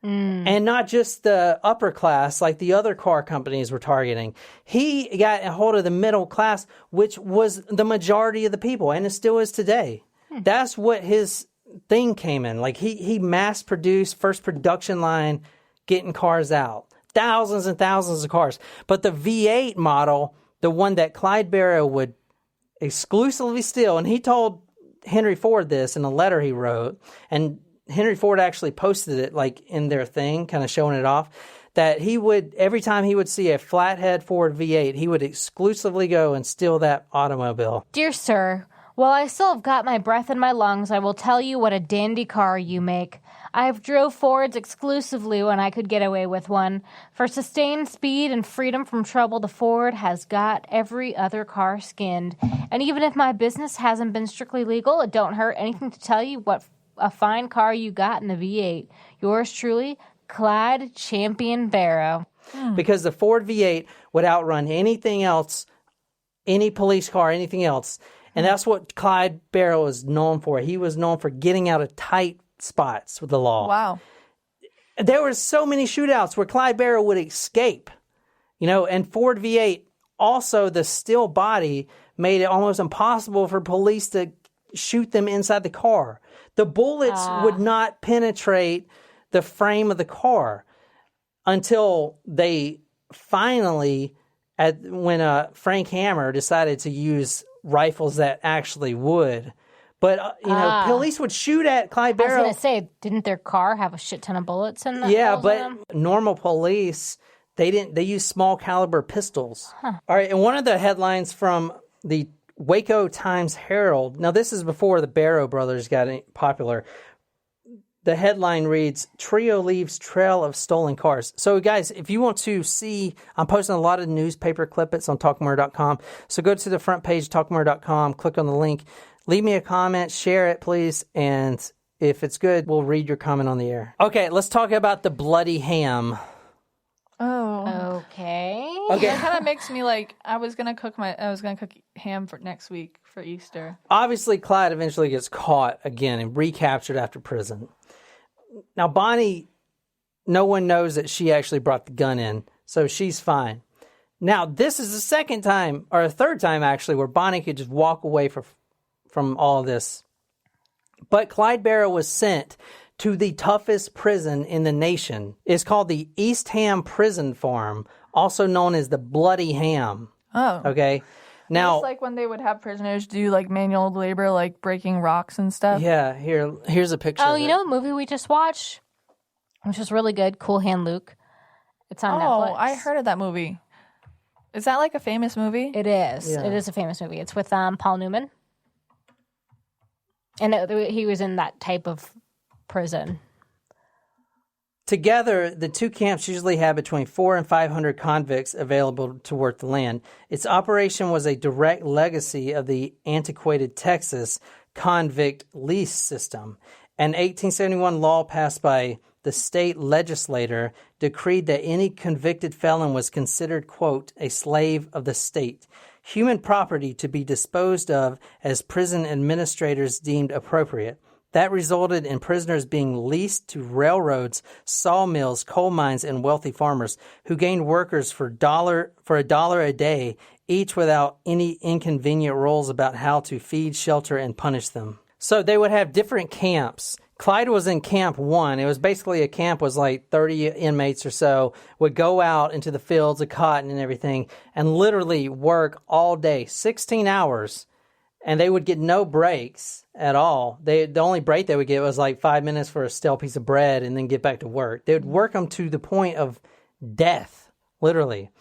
And not just the upper class like the other car companies were targeting. He got a hold of the middle class, which was the majority of the people, and it still is today. That's what his thing came in. Like he mass-produced, first production line, getting cars out. Thousands and thousands of cars. But the V8 model, the one that Clyde Barrow would exclusively steal, and he told Henry Ford this in a letter he wrote, and Henry Ford actually posted it like in their thing, kind of showing it off, that he would, every time he would see a flathead Ford V8, he would exclusively go and steal that automobile. Dear sir, while I still have got my breath in my lungs, I will tell you what a dandy car you make. I have drove Fords exclusively when I could get away with one. For sustained speed and freedom from trouble, the Ford has got every other car skinned. And even if my business hasn't been strictly legal, it don't hurt anything to tell you what a fine car you got in the V8. Yours truly, Clyde Champion Barrow. Because the Ford V8 would outrun anything else, any police car, anything else. And that's what Clyde Barrow was known for. He was known for getting out of tight spots with the law. Wow. There were so many shootouts where Clyde Barrow would escape. And Ford V8, also the steel body made it almost impossible for police to shoot them inside the car. The bullets would not penetrate the frame of the car until they finally, when Frank Hammer decided to use rifles that actually would. But, police would shoot at Clyde Barrow. I was going to say, didn't their car have a shit ton of bullets in the Yeah, holes in but them? normal police, they used small caliber pistols. All right, and one of the headlines from the Waco Times-Herald. Now, this is before the Barrow brothers got popular. The headline reads, Trio Leaves Trail of Stolen Cars. So, guys, if you want to see, I'm posting a lot of newspaper clippets on talkmurder.com. So go to the front page, talkmurder.com, click on the link, leave me a comment, share it, please, and if it's good, we'll read your comment on the air. Okay, let's talk about the bloody ham. Oh. Okay. That kind of makes me like, I was gonna cook ham for next week for Easter. Obviously, Clyde eventually gets caught again and recaptured after prison. Now, Bonnie, no one knows that she actually brought the gun in, so she's fine. Now, this is the second time, or a third time actually, where Bonnie could just walk away from all of this. But Clyde Barrow was sent to the toughest prison in the nation. It's called the East Ham Prison Farm, also known as the Bloody Ham. Oh. Okay? Now, it's like when they would have prisoners do like manual labor, like breaking rocks and stuff. Yeah, here's a picture. Oh, of you it. know a movie we just watched, which was really good, Cool Hand Luke. It's on Netflix. Oh, I heard of that movie. Is that like a famous movie? It is. Yeah. It is a famous movie. It's with Paul Newman. And he was in that type of prison. Together, the two camps usually had between 400 and 500 convicts available to work the land. Its operation was a direct legacy of the antiquated Texas convict lease system. An 1871 law passed by the state legislature decreed that any convicted felon was considered, quote, a slave of the state, human property to be disposed of as prison administrators deemed appropriate. That resulted in prisoners being leased to railroads, sawmills, coal mines, and wealthy farmers who gained workers for $1 a day, each without any inconvenient rules about how to feed, shelter, and punish them. So they would have different camps. Clyde was in Camp 1. It was basically a camp was like 30 inmates or so, would go out into the fields of cotton and everything and literally work all day, 16 hours, and they would get no breaks at all. The only break they would get was like 5 minutes for a stale piece of bread and then get back to work. They would work them to the point of death, literally.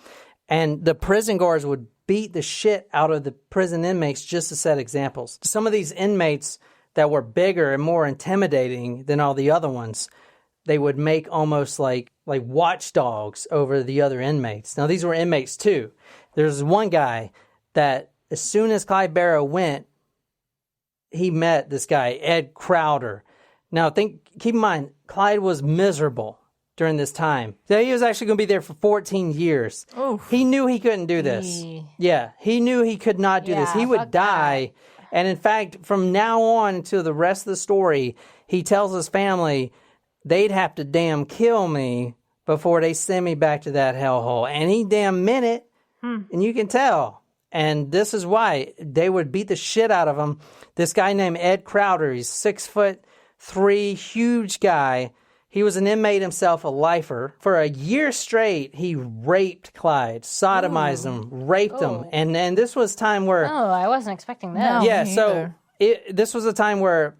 And the prison guards would beat the shit out of the prison inmates just to set examples. Some of these inmates that were bigger and more intimidating than all the other ones, they would make almost like watchdogs over the other inmates. Now, these were inmates too. There's one guy that as soon as Clyde Barrow went, he met this guy, Ed Crowder. Now, keep in mind, Clyde was miserable during this time. So he was actually going to be there for 14 years. Oof. He knew he couldn't do this. Yeah, he knew he could not do this. He would die. And in fact, from now on until the rest of the story, he tells his family they'd have to damn kill me before they send me back to that hellhole. And he damn meant it, and you can tell. And this is why they would beat the shit out of him. This guy named Ed Crowder, he's 6'3", huge guy. He was an inmate himself, a lifer. For a year straight, he raped Clyde, sodomized him, raped him. And this was time where... Oh, I wasn't expecting that. No, yeah, me so this was a time where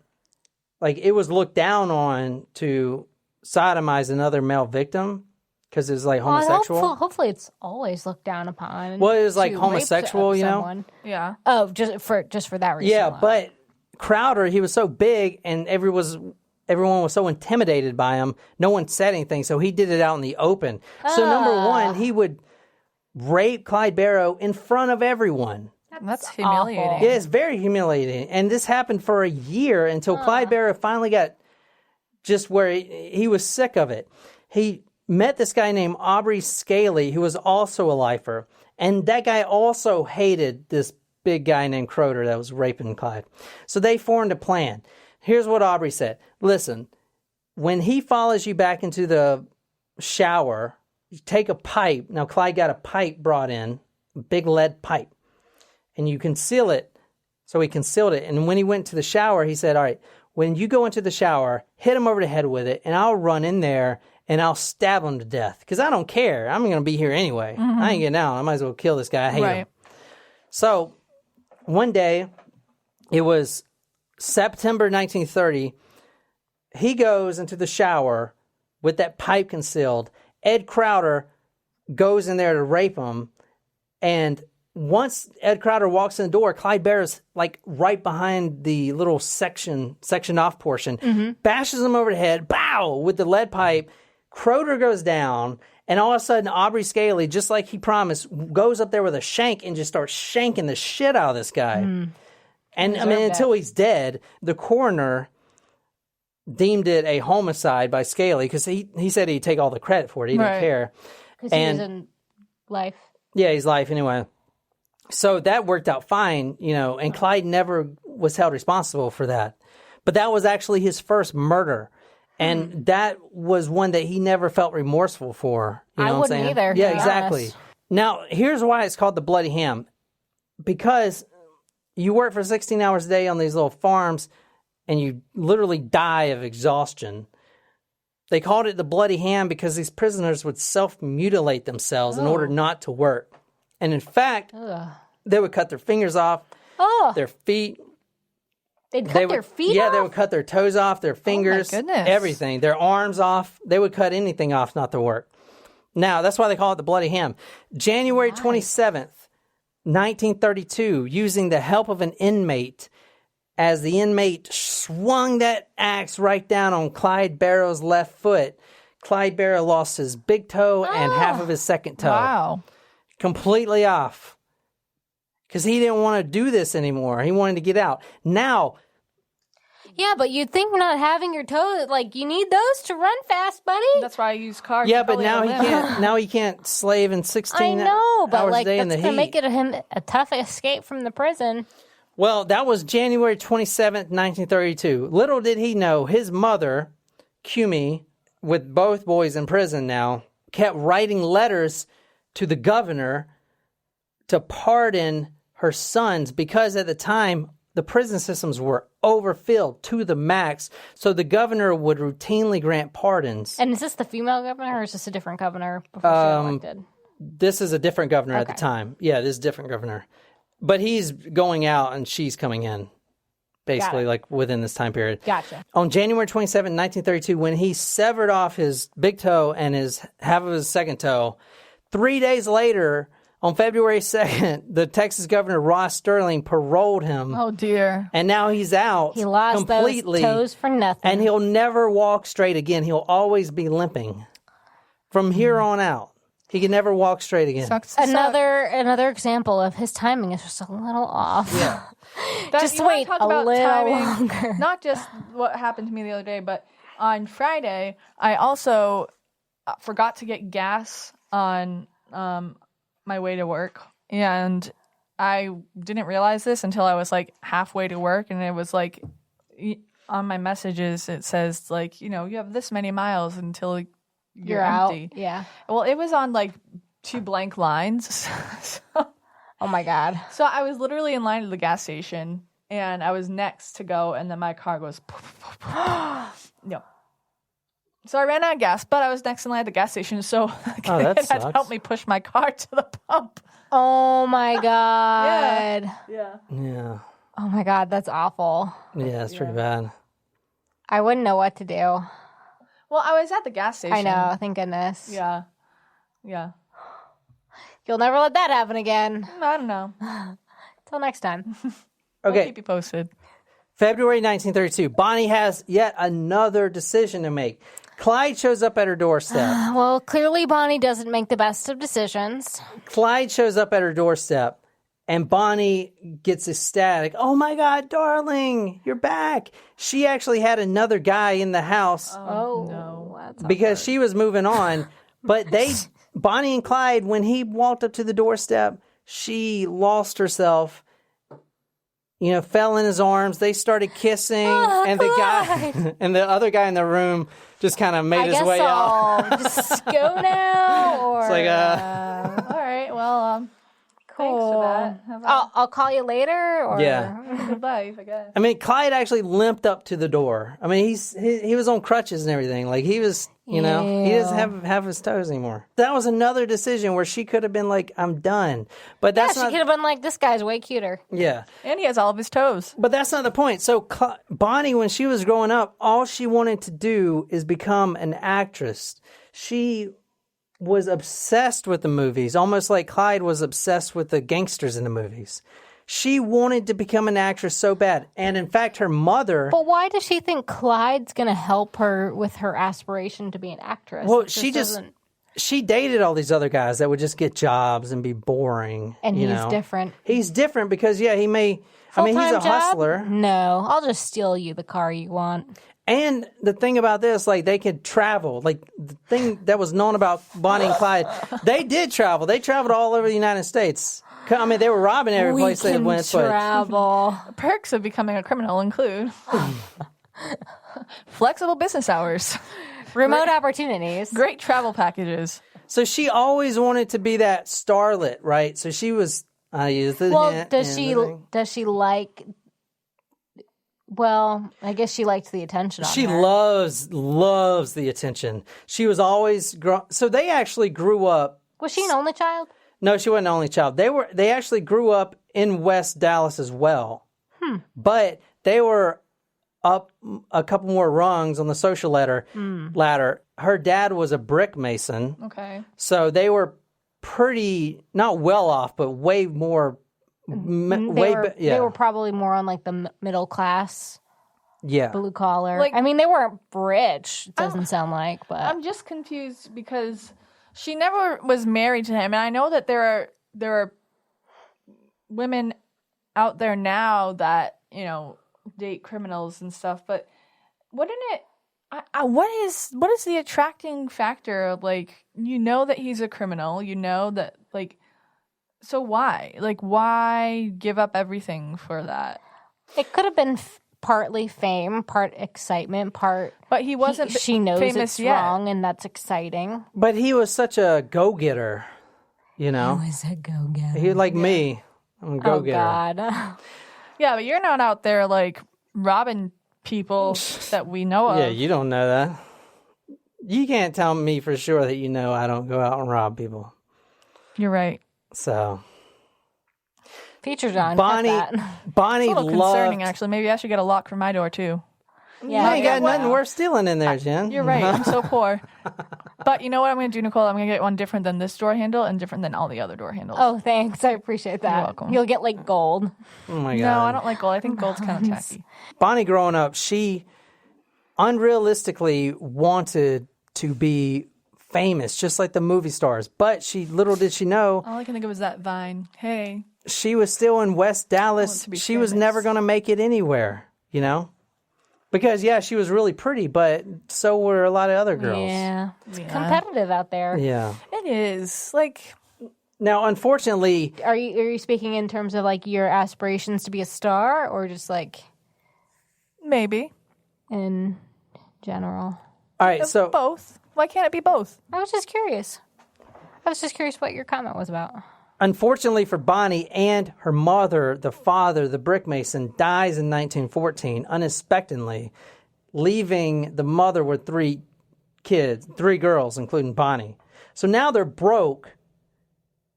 like it was looked down on to sodomize another male victim because it was like homosexual. Hopefully it's always looked down upon. Well, it was like to homosexual, rape you know? someone. Yeah. Oh, just for that reason. Yeah, alone. but Crowder, he was so big and everyone was so intimidated by him, no one said anything, so he did it out in the open. So number one, he would rape Clyde Barrow in front of everyone. That's humiliating. awful. Yeah, it's very humiliating. And this happened for a year until Clyde Barrow finally got just where he was sick of it. He met this guy named Aubrey Scaly, who was also a lifer. And that guy also hated this big guy named Crowder that was raping Clyde. So they formed a plan. Here's what Aubrey said. Listen, when he follows you back into the shower, you take a pipe. Now, Clyde got a pipe brought in, a big lead pipe, and you conceal it. So he concealed it. And when he went to the shower, he said, all right, when you go into the shower, hit him over the head with it, and I'll run in there and I'll stab him to death. Because I don't care. I'm going to be here anyway. I ain't getting out. I might as well kill this guy. I hate him. So one day, it was September 1930, he goes into the shower with that pipe concealed. Ed Crowder goes in there to rape him. And once Ed Crowder walks in the door, Clyde Barrow's like right behind the little section off portion, bashes him over the head, bow, with the lead pipe. Crowder goes down, and all of a sudden, Aubrey Scaly, just like he promised, goes up there with a shank and just starts shanking the shit out of this guy. And I mean, until he's dead, the coroner deemed it a homicide by Scaly because he said he'd take all the credit for it. He didn't care. Because he was in life. Yeah, he's life anyway. So that worked out fine, you know, and Clyde never was held responsible for that. But that was actually his first murder. And that was one that he never felt remorseful for. You know I what I'm wouldn't saying? either. Yeah, to be exactly. honest. Now, here's why it's called the Bloody Ham. Because you work for 16 hours a day on these little farms and you literally die of exhaustion. They called it the Bloody Ham because these prisoners would self-mutilate themselves in order not to work. And in fact, they would cut their fingers off, their feet. They'd cut their feet off? Yeah, they would cut their toes off, their fingers, goodness. everything. Their arms off. They would cut anything off not to work. Now, that's why they call it the Bloody Ham. January 27th, 1932, using the help of an inmate, as the inmate swung that axe right down on Clyde Barrow's left foot, Clyde Barrow lost his big toe and half of his second toe. Wow. Completely off. Because he didn't want to do this anymore. He wanted to get out. Now... Yeah, but you'd think not having your toes, like, you need those to run fast, buddy. That's why I use cars. Yeah, but now he can't. Now he can't slave in 16 I know, but hours like a day in that's the gonna heat. make it a tough escape from the prison. Well, that was January 27th, 1932. Little did he know, his mother, Kumi, with both boys in prison now, kept writing letters to the governor to pardon her sons because at the time, the prison systems were overfilled to the max, so the governor would routinely grant pardons. And is this the female governor, or is this a different governor before she got elected? This is a different governor at the time. Yeah, this is a different governor. But he's going out and she's coming in, basically, like within this time period. Gotcha. On January 27, 1932, when he severed off his big toe and half of his second toe, 3 days later, on February 2nd, the Texas governor, Ross Sterling, paroled him. Oh, dear. And now he's out He lost completely. those toes for nothing. And he'll never walk straight again. He'll always be limping. From here on out, he can never walk straight again. Sucks to suck. Another example of his timing is just a little off. Yeah. Just you wanna wait talk a about little timing, longer. Not just what happened to me the other day, but on Friday, I also forgot to get gas on my way to work. And I didn't realize this until I was like halfway to work. And it was like on my messages, it says like, you have this many miles until you're empty. Out. Yeah. Well, it was on like 2 blank lines. Oh my God. So I was literally in line at the gas station, and I was next to go, and then my car goes. No. So I ran out of gas, but I was next in line at the gas station, so that it had to sucks. help me push my car to the pump. Oh my God. Yeah. Yeah. Oh my God, that's awful. Yeah, it's pretty bad. I wouldn't know what to do. Well, I was at the gas station. I know, thank goodness. Yeah. Yeah. You'll never let that happen again. I don't know. Till next time. We'll Okay. keep you posted. February 1932. Bonnie has yet another decision to make. Clyde shows up at her doorstep. Well, clearly Bonnie doesn't make the best of decisions. Clyde shows up at her doorstep, and Bonnie gets ecstatic. Oh my God, darling, you're back. She actually had another guy in the house Oh, no. That's because she was moving on. But Bonnie and Clyde, when he walked up to the doorstep, she lost herself. Fell in his arms. They started kissing, and the guy and the other guy in the room just kind of made his way out. I'll just go now. Or, It's like, All right. Well, thanks for that. Have a I'll call you later. Or Yeah. good life, I guess. I mean, Clyde actually limped up to the door. I mean, he was on crutches and everything. Like he was, he doesn't have his toes anymore. That was another decision where she could have been like, "I'm done," but Yeah, that's she not. could have been like, this guy's way cuter. Yeah, And he has all of his toes. but that's not the point. So Bonnie, when she was growing up, all she wanted to do is become an actress. She was obsessed with the movies, almost like Clyde was obsessed with the gangsters in the movies. She wanted to become an actress so bad. And in fact, her mother... But why does she think Clyde's going to help her with her aspiration to be an actress? Well, It she doesn't- she dated all these other guys that would just get jobs and be boring. And you he's know. different. He's different because, he may... I mean, he's a Full-time job? hustler. No, I'll just steal you the car you want. And the thing about this, like, they could travel. Like, the thing that was known about Bonnie and Clyde, they did travel. They traveled all over the United States. I mean, they were robbing every place they went. Travel. Perks of becoming a criminal include flexible business hours, Remote opportunities. great travel packages. So she always wanted to be that starlet, right? So she was... Well, does she like... Well, I guess she liked the attention on She her. loves the attention. She was always... So they actually grew up... Was she an only child? No, she wasn't an only child. They actually grew up in West Dallas as well. But they were up a couple more rungs on the social ladder. Her dad was a brick mason. Okay. So they were pretty, not well off, but way more... They were probably more on like the middle class, blue collar. Like- I mean, they weren't rich. It doesn't sound like, but I'm just confused because she never was married to him, and I know that there are women out there now that date criminals and stuff. But wouldn't it? What is the attracting factor? Like, that he's a criminal. That like So why? Like, why give up everything for that? It could have been partly fame, part excitement, part. But he wasn't She knows famous it's yet. wrong, and that's exciting. But he was such a go-getter, you know? Who is a go-getter? He like me. I'm a Oh, go-getter. God. Yeah, but you're not out there, like, robbing people that we know of. Yeah, you don't know that. You can't tell me for sure that you know I don't go out and rob people. You're right. So Feature John. Bonnie It's a little concerning, loved. actually. Maybe I should get a lock for my door, too. Yeah, I ain't got nothing worth stealing in there, Jen. You're right. I'm so poor. But you know what I'm going to do, Nicole? I'm going to get one different than this door handle and different than all the other door handles. Oh, thanks. I appreciate that. You're welcome. You'll get like gold. Oh my No, God. I don't like gold. I think gold's kind of tacky. Bonnie growing up, she unrealistically wanted to be famous, just like the movie stars. But little did she know, All I can think of is that Vine. Hey. she was still in West Dallas. to be She was famous. never going to make it anywhere, you know? Because, yeah, she was really pretty, but so were a lot of other girls. Yeah. It's competitive out there. Yeah. It is. Like, Now, unfortunately, Are you speaking in terms of like your aspirations to be a star, or just like maybe. in general? all right, so Both. Why can't it be both? I was just curious. I was just curious what your comment was about. unfortunately for Bonnie and her mother, the father, the brick mason, dies in 1914 unexpectedly, leaving the mother with 3 kids, 3 girls, including Bonnie. So now they're broke,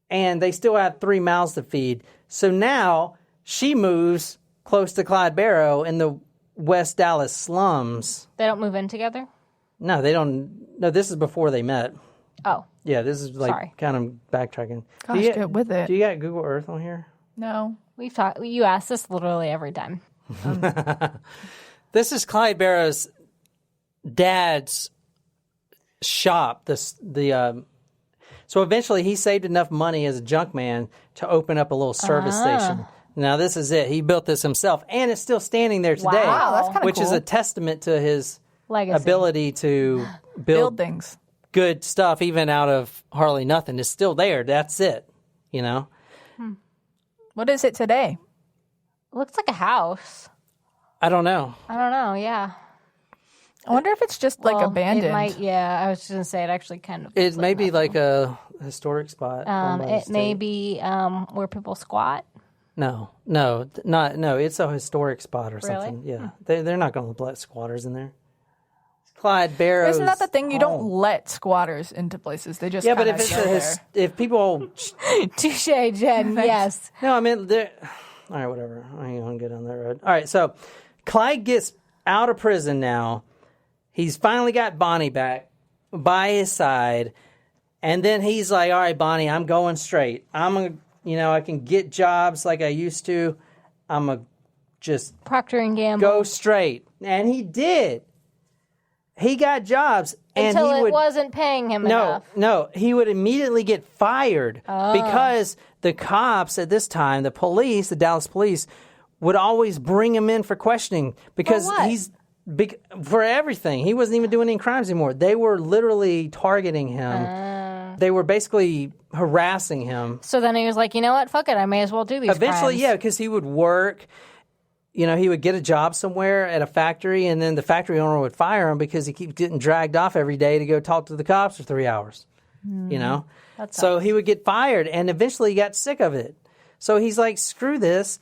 and they still have 3 mouths to feed. So now she moves close to Clyde Barrow in the West Dallas slums. They don't move in together? No, they don't. No, this is before they met. Oh. Yeah, this is like Sorry. kind of backtracking. Gosh, get with it. Do you got Google Earth on here? No. We've talked. You ask this literally every time. This is Clyde Barrow's dad's shop. So eventually he saved enough money as a junk man to open up a little service station. Now this is it. He built this himself, and it's still standing there today. Wow, that's kinda which is cool. a testament to his Legacy. ability to Build things. good stuff, even out of hardly nothing. It's still there. That's it. You know. What is it today? Looks like a house. I don't know. I don't know. Yeah. I wonder if it's just like Well, abandoned. It might. Yeah. I was just gonna say it actually kind of. It looks may be nothing. like a historic spot. owned by the It may state. be where people squat. No. It's a historic spot or something. Yeah, they're not going to let squatters in there. Clyde Barrow. Isn't that the thing? You don't let squatters into places. They just Yeah, but kinda if go it's there. if people, Touche, Jen. Yes. no, I mean, all right, whatever. I ain't gonna get on that road. All right, so Clyde gets out of prison now. He's finally got Bonnie back by his side, and then he's like, "All right, Bonnie, I'm going straight. I can get jobs like I used to. I'm gonna just Procter and Gamble. go straight," and he did. He got jobs, and until he it would wasn't paying him no, enough. no, he would immediately get fired because the cops at this time, the police, the Dallas police, would always bring him in for questioning because what? he's big for everything. He wasn't even doing any crimes anymore. They were literally targeting him. They were basically harassing him. So then he was like, you know what? Fuck it. I may as well do these Eventually, crimes. yeah, because he would work. He would get a job somewhere at a factory, and then the factory owner would fire him because he keeps getting dragged off every day to go talk to the cops for 3 hours. So he would get fired, and eventually he got sick of it. So he's like, screw this.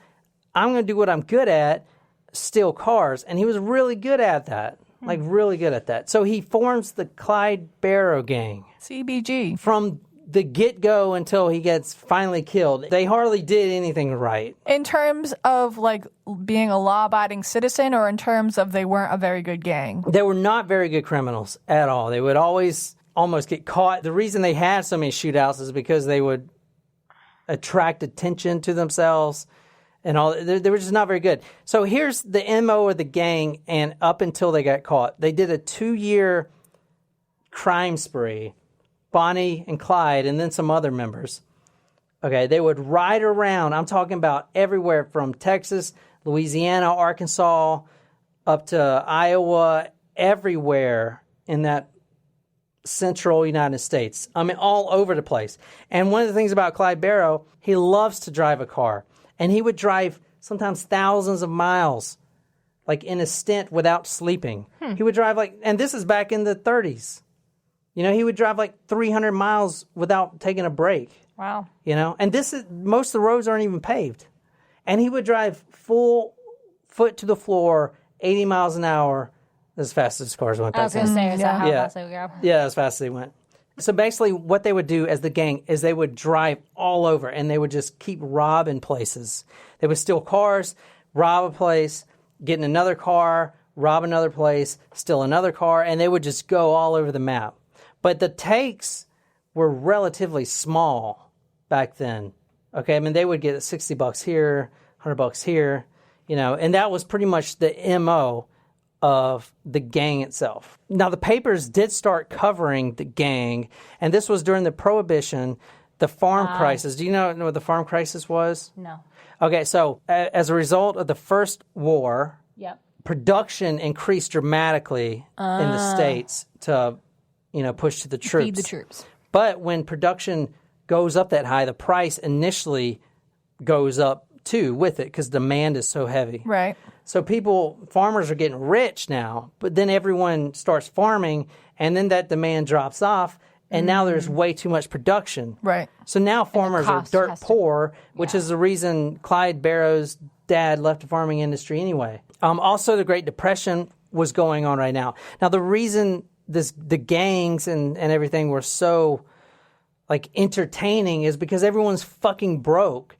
I'm going to do what I'm good at, steal cars. And he was really good at that, like really good at that. So he forms the Clyde Barrow gang. CBG. From the get-go until he gets finally killed, they hardly did anything right. In terms of like being a law-abiding citizen, or in terms of they weren't a very good gang? They were not very good criminals at all. They would always almost get caught. The reason they had so many shootouts is because they would attract attention to themselves and all. They were just not very good. So here's the MO of the gang, and up until they got caught, they did a 2-year crime spree. Bonnie and Clyde, and then some other members. Okay, they would ride around. I'm talking about everywhere from Texas, Louisiana, Arkansas, up to Iowa, everywhere in that central United States. I mean, all over the place. And one of the things about Clyde Barrow, he loves to drive a car. And he would drive sometimes thousands of miles, like in a stint without sleeping. He would drive and this is back in the 30s. He would drive 300 miles without taking a break. Wow. And most of the roads aren't even paved. And he would drive full foot to the floor, 80 miles an hour, as fast as cars went. I was going to say, is that how fast they would go? Yeah, as fast as they went. So basically what they would do as the gang is they would drive all over and they would just keep robbing places. They would steal cars, rob a place, get in another car, rob another place, steal another car, and they would just go all over the map. But the takes were relatively small back then. Okay, I mean, they would get $60 here, $100 here, and that was pretty much the MO of the gang itself. Now, the papers did start covering the gang, and this was during the Prohibition, the farm crisis. Do you know what the farm crisis was? No. Okay, so as a result of the first war, Yep. production increased dramatically in the States to, push to the troops. Feed the troops. But when production goes up that high, the price initially goes up too with it because demand is so heavy. Right. So farmers are getting rich now, but then everyone starts farming and then that demand drops off and now there's way too much production. Right. So now farmers are cost dirt has to- poor, which is the reason Clyde Barrow's dad left the farming industry anyway. Also, the Great Depression was going on right now. Now, the reason the gangs and everything were so entertaining is because everyone's fucking broke.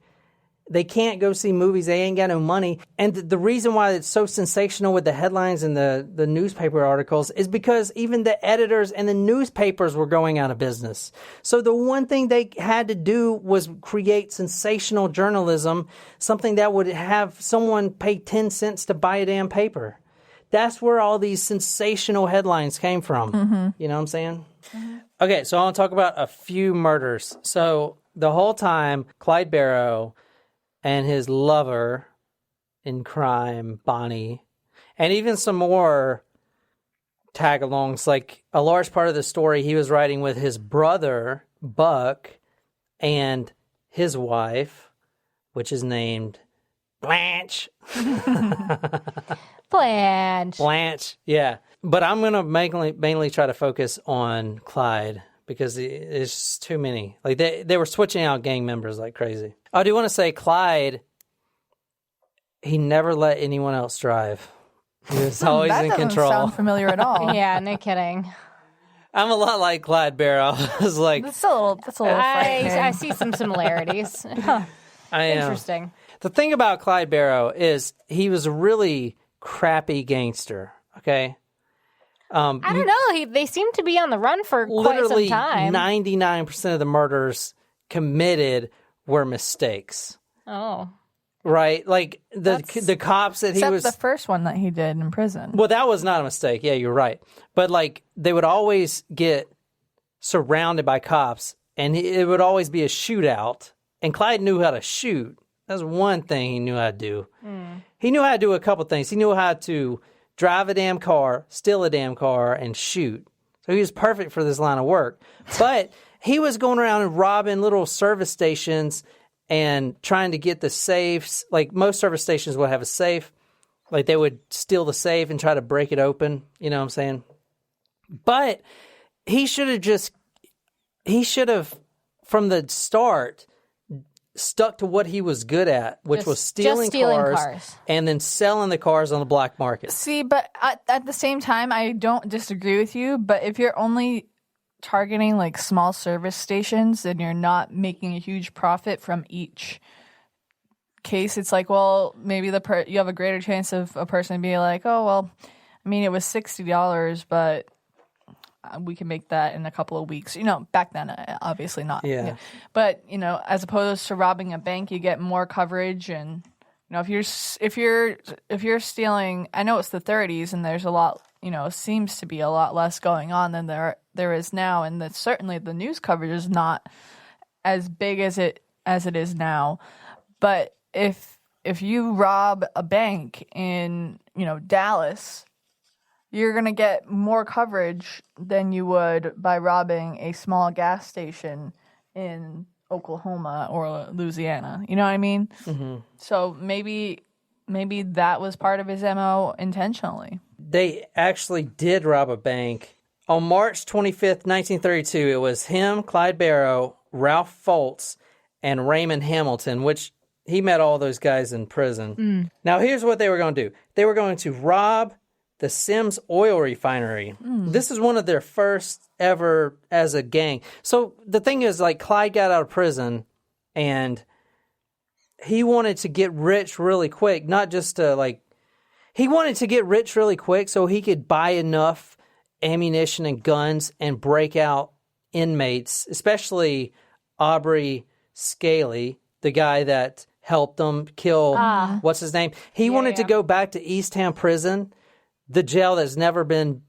They can't go see movies. They ain't got no money. And the reason why it's so sensational with the headlines and the newspaper articles is because even the editors and the newspapers were going out of business. So the one thing they had to do was create sensational journalism, something that would have someone pay 10 cents to buy a damn paper. That's where all these sensational headlines came from. Mm-hmm. You know what I'm saying? Mm-hmm. Okay, so I want to talk about a few murders. So the whole time, Clyde Barrow and his lover in crime, Bonnie, and even some more tag-alongs. Like a large part of the story, he was riding with his brother, Buck, and his wife, which is named Blanche. Blanche, yeah. But I'm going to mainly try to focus on Clyde because it's too many. Like they were switching out gang members like crazy. I do want to say Clyde, he never let anyone else drive. He was always in control. That doesn't sound familiar at all. Yeah, no kidding. I'm a lot like Clyde Barrow. I was like, That's a little frightening. I see some similarities. Huh. I am. Interesting. The thing about Clyde Barrow is he was a really crappy gangster. Okay. I don't know. They seem to be on the run for quite some Literally time. 99% of the murders committed were mistakes. Oh. Right? Like the cops that he Except was... the first one that he did in prison. Well, that was not a mistake. Yeah, you're right. But they would always get surrounded by cops and it would always be a shootout. And Clyde knew how to shoot. That's one thing he knew how to do. He knew how to do a couple things. He knew how to drive a damn car, steal a damn car, and shoot. So he was perfect for this line of work. But he was going around and robbing little service stations and trying to get the safes. Like most service stations would have a safe. Like they would steal the safe and try to break it open. You know what I'm saying? But he should have, from the start, stuck to what he was good at, which was stealing cars and then selling the cars on the black market. See, but at the same time, I don't disagree with you, but if you're only targeting small service stations and you're not making a huge profit from each case, it's maybe you have a greater chance of a person being like, oh, well, I mean, it was $60, but we can make that in a couple of weeks. Back then, obviously not. Yeah. But, as opposed to robbing a bank, you get more coverage. And, if you're stealing, I know it's the 30s and there's a lot, seems to be a lot less going on than there is now. And that certainly the news coverage is not as big as it is now. But if you rob a bank in, Dallas, you're going to get more coverage than you would by robbing a small gas station in Oklahoma or Louisiana. You know what I mean? Mm-hmm. So maybe that was part of his MO intentionally. They actually did rob a bank. On March 25th, 1932, it was him, Clyde Barrow, Ralph Foltz, and Raymond Hamilton, which he met all those guys in prison. Now, here's what they were going to do. They were going to rob the Sims Oil Refinery. This is one of their first ever as a gang. So the thing is, like, Clyde got out of prison, and he wanted to get rich really quick, not just to, like, he wanted to get rich really quick so he could buy enough ammunition and guns and break out inmates, especially Aubrey Scaly, the guy that helped them kill, what's his name? He wanted to go back to Eastham Prison, the jail that's no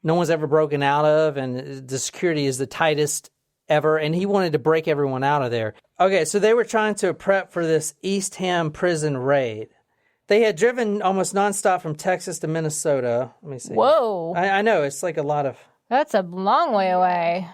one's ever broken out of, and the security is the tightest ever, and he wanted to break everyone out of there. Okay, so they were trying to prep for this Eastham Prison raid. They had driven almost nonstop from Texas to Minnesota. Let me see. Whoa. I know, it's like a lot of... That's a long way away.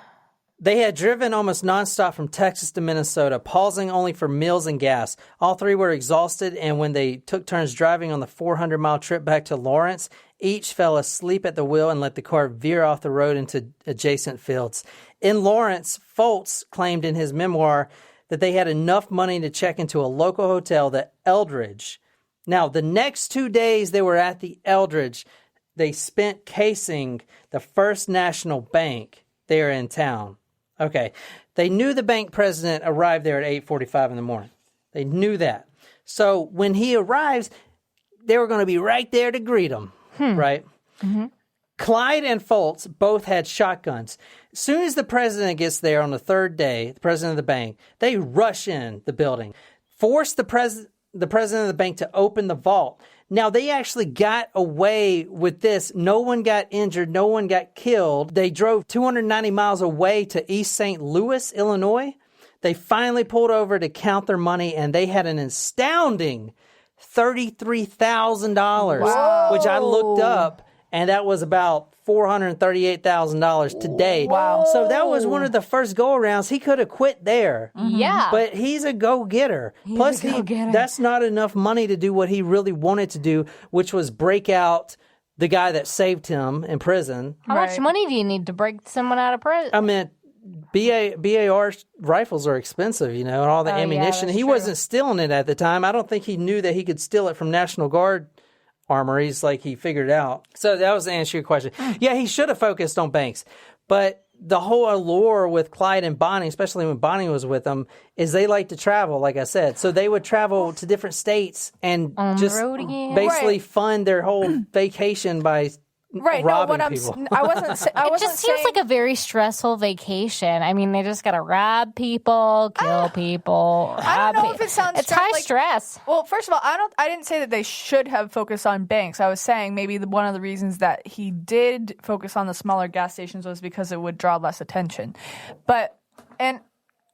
They had driven almost nonstop from Texas to Minnesota, pausing only for meals and gas. All three were exhausted, and when they took turns driving on the 400-mile trip back to Lawrence, each fell asleep at the wheel and let the car veer off the road into adjacent fields. In Lawrence, Foltz claimed in his memoir that they had enough money to check into a local hotel, the Eldridge. Now, the next 2 days they were at the Eldridge, they spent casing the First National Bank there in town. Okay, they knew the bank president arrived there at 8:45 in the morning. They knew that. So when he arrives, they were going to be right there to greet him, right? Mm-hmm. Clyde and Foltz both had shotguns. As soon as the president gets there on the third day, the president of the bank, they rush in the building, force the president of the bank to open the vault. Now, they actually got away with this. No one got injured. No one got killed. They drove 290 miles away to East St. Louis, Illinois. They finally pulled over to count their money, and they had an astounding $33,000, which I looked up, and that was about $438,000 today. Wow. So that was one of the first go-arounds. He could have quit there. Mm-hmm. Yeah. But he's a go-getter. Plus, that's not enough money to do what he really wanted to do, which was break out the guy that saved him in prison. How much money do you need to break someone out of prison? I mean, BAR rifles are expensive, and all the ammunition. He wasn't stealing it at the time. I don't think he knew that he could steal it from National Guard armories like he figured out. So that was the answer to your question. Yeah, he should have focused on banks. But the whole allure with Clyde and Bonnie, especially when Bonnie was with them, is they like to travel, like I said. So they would travel to different states and just basically fund their whole vacation by robbing people. It just seems like a very stressful vacation. I mean, they just got to rob people, kill people. I don't know if it sounds. It's high stress. Well, first of all, I didn't say that they should have focused on banks. I was saying maybe one of the reasons that he did focus on the smaller gas stations was because it would draw less attention. And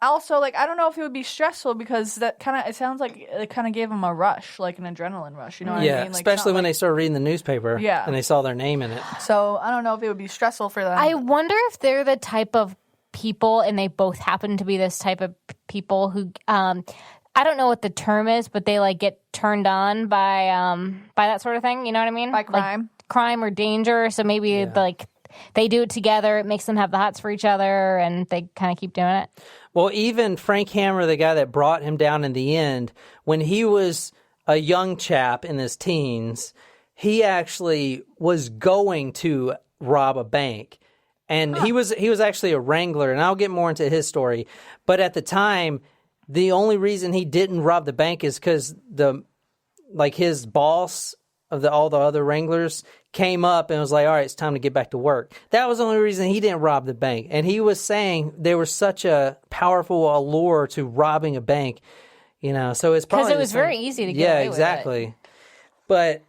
also, I don't know if it would be stressful because it sounds like it kind of gave them a rush, like an adrenaline rush. You know what I mean? Especially when they started reading the newspaper and they saw their name in it. So I don't know if it would be stressful for them. I wonder if they're the type of people, and they both happen to be this type of people who, I don't know what the term is, but they get turned on by that sort of thing. You know what I mean? By crime. Crime or danger. So maybe they do it together. It makes them have the hots for each other, and they kind of keep doing it. Well, even Frank Hammer, the guy that brought him down in the end, when he was a young chap in his teens, he actually was going to rob a bank. And he was actually a wrangler, and I'll get more into his story. But at the time, the only reason he didn't rob the bank is because his boss of all the other wranglers came up and was like, all right, it's time to get back to work. That was the only reason he didn't rob the bank. And he was saying there was such a powerful allure to robbing a bank, so it's probably... Because it was very easy to get away exactly. with it. But,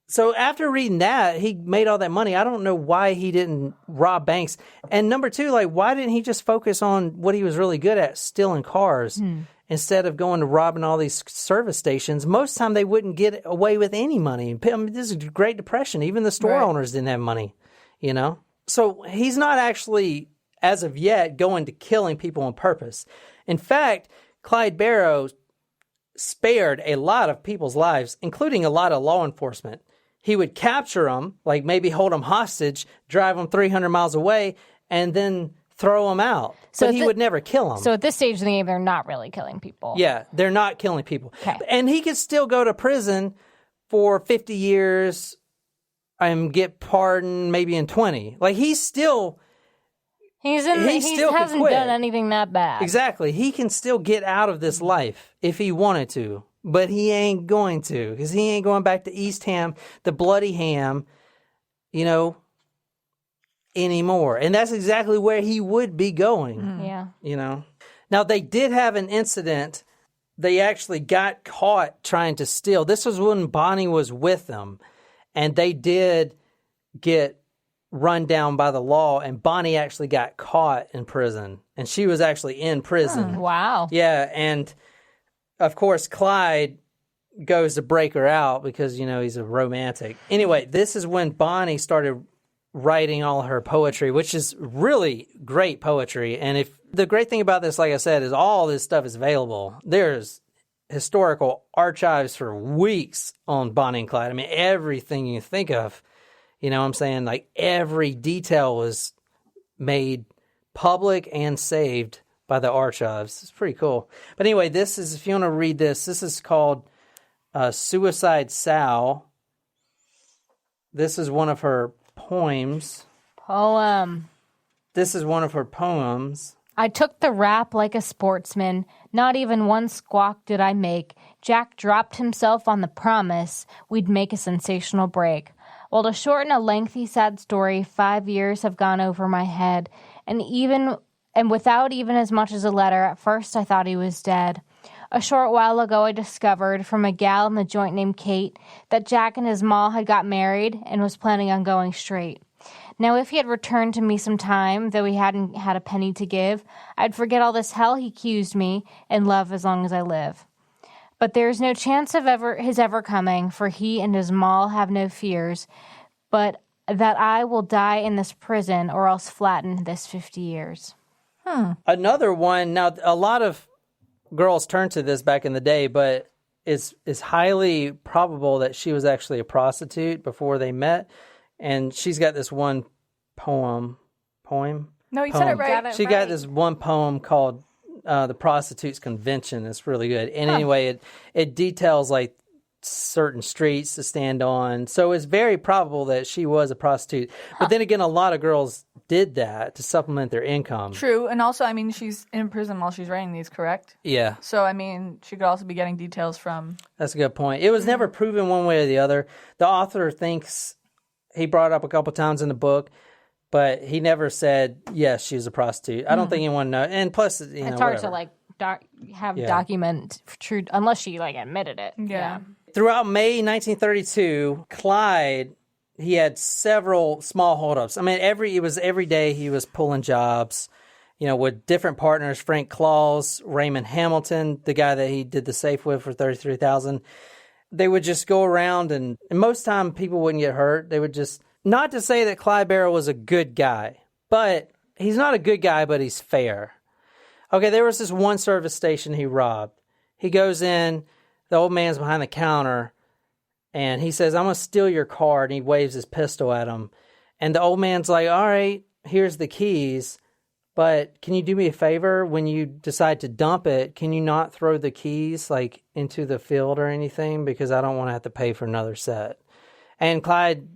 so after reading that, he made all that money. I don't know why he didn't rob banks. And number two, why didn't he just focus on what he was really good at, stealing cars? instead of going to robbing all these service stations, most of the time they wouldn't get away with any money. I mean, this is the Great Depression. Even the store owners didn't have money, you know? So he's not actually, as of yet, going to killing people on purpose. In fact, Clyde Barrow spared a lot of people's lives, including a lot of law enforcement. He would capture them, like maybe hold them hostage, drive them 300 miles away, and then throw them out. So he would never kill them. So at this stage of the game, they're not really killing people. Yeah, they're not killing people. Okay. And he could still go to prison for 50 years and get pardoned maybe in 20. Like, he still hasn't done anything that bad. Exactly. He can still get out of this life if he wanted to, but he ain't going to, because he ain't going back to East Ham, the bloody ham, anymore. And that's exactly where he would be going. Yeah. Now, they did have an incident. They actually got caught trying to steal. This was when Bonnie was with them, and they did get run down by the law, and Bonnie actually got caught in prison, and she was actually in prison. Wow. Yeah, and of course Clyde goes to break her out because, he's a romantic. Anyway, this is when Bonnie started writing all her poetry, which is really great poetry. And if the great thing about this, like I said, is all this stuff is available. There's historical archives for weeks on Bonnie and Clyde. I mean, everything you think of. You know what I'm saying? Like, every detail was made public and saved by the archives. It's pretty cool. But anyway, this is, if you want to read this is called Suicide Sal. This is one of her poems. This is one of her poems. I took the rap like a sportsman. Not even one squawk did I make. Jack dropped himself on the promise we'd make a sensational break. Well, to shorten a lengthy, sad story, 5 years have gone over my head, and without even as much as a letter, at first I thought he was dead. A short while ago I discovered from a gal in the joint named Kate that Jack and his ma had got married and was planning on going straight. Now, if he had returned to me some time, though he hadn't had a penny to give, I'd forget all this hell he accused me and love as long as I live. But there's no chance of his ever coming, for he and his ma have no fears, but that I will die in this prison or else flatten this 50 years. Another one, now a lot of girls turned to this back in the day, but it's highly probable that she was actually a prostitute before they met, and she's got this one poem? No, you said it right. She got this one poem called The Prostitute's Convention. It's really good. And anyway, it details like certain streets to stand on. So it's very probable that she was a prostitute. But then again, a lot of girls did that to supplement their income. True. And also, I mean, she's in prison while she's writing these, correct? Yeah. So, I mean, she could also be getting details from... That's a good point. It was never proven one way or the other. The author thinks, he brought it up a couple times in the book, but he never said, yes, she's a prostitute. I don't think anyone knows. And plus, it's hard to document true, unless she admitted it. Yeah. Throughout May 1932, Clyde, he had several small holdups. I mean, every day he was pulling jobs, with different partners. Frank Claus, Raymond Hamilton, the guy that he did the safe with for $33,000. They would just go around, and most time people wouldn't get hurt. They would just, not to say that Clyde Barrow was a good guy, but he's not a good guy, but he's fair. Okay, there was this one service station he robbed. He goes in, the old man's behind the counter, and he says, I'm going to steal your card, and he waves his pistol at him. And the old man's like, all right, here's the keys, but can you do me a favor? When you decide to dump it, can you not throw the keys, into the field or anything? Because I don't want to have to pay for another set. And Clyde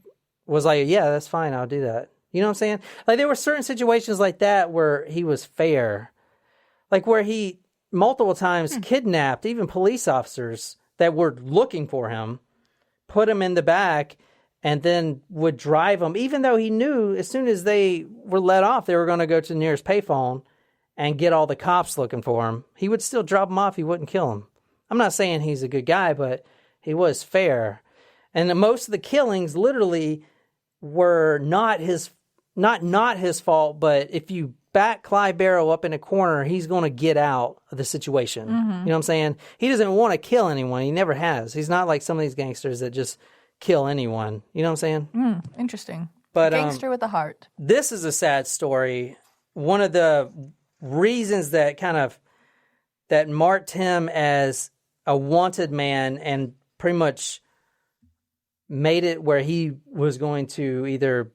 was like, yeah, that's fine, I'll do that. You know what I'm saying? There were certain situations like that where he was fair. Where he multiple times kidnapped even police officers that were looking for him, put him in the back, and then would drive them, even though he knew as soon as they were let off, they were going to go to the nearest payphone and get all the cops looking for him. He would still drop them off. He wouldn't kill them. I'm not saying he's a good guy, but he was fair. And most of the killings literally were not his fault, but if you back Clyde Barrow up in a corner, he's going to get out of the situation. You know what I'm saying? He doesn't want to kill anyone. He never has. He's not like some of these gangsters that just kill anyone. You know what I'm saying? Interesting. But Gangster with a heart. this is a sad story. One of the reasons that that marked him as a wanted man and pretty much made it where he was going to either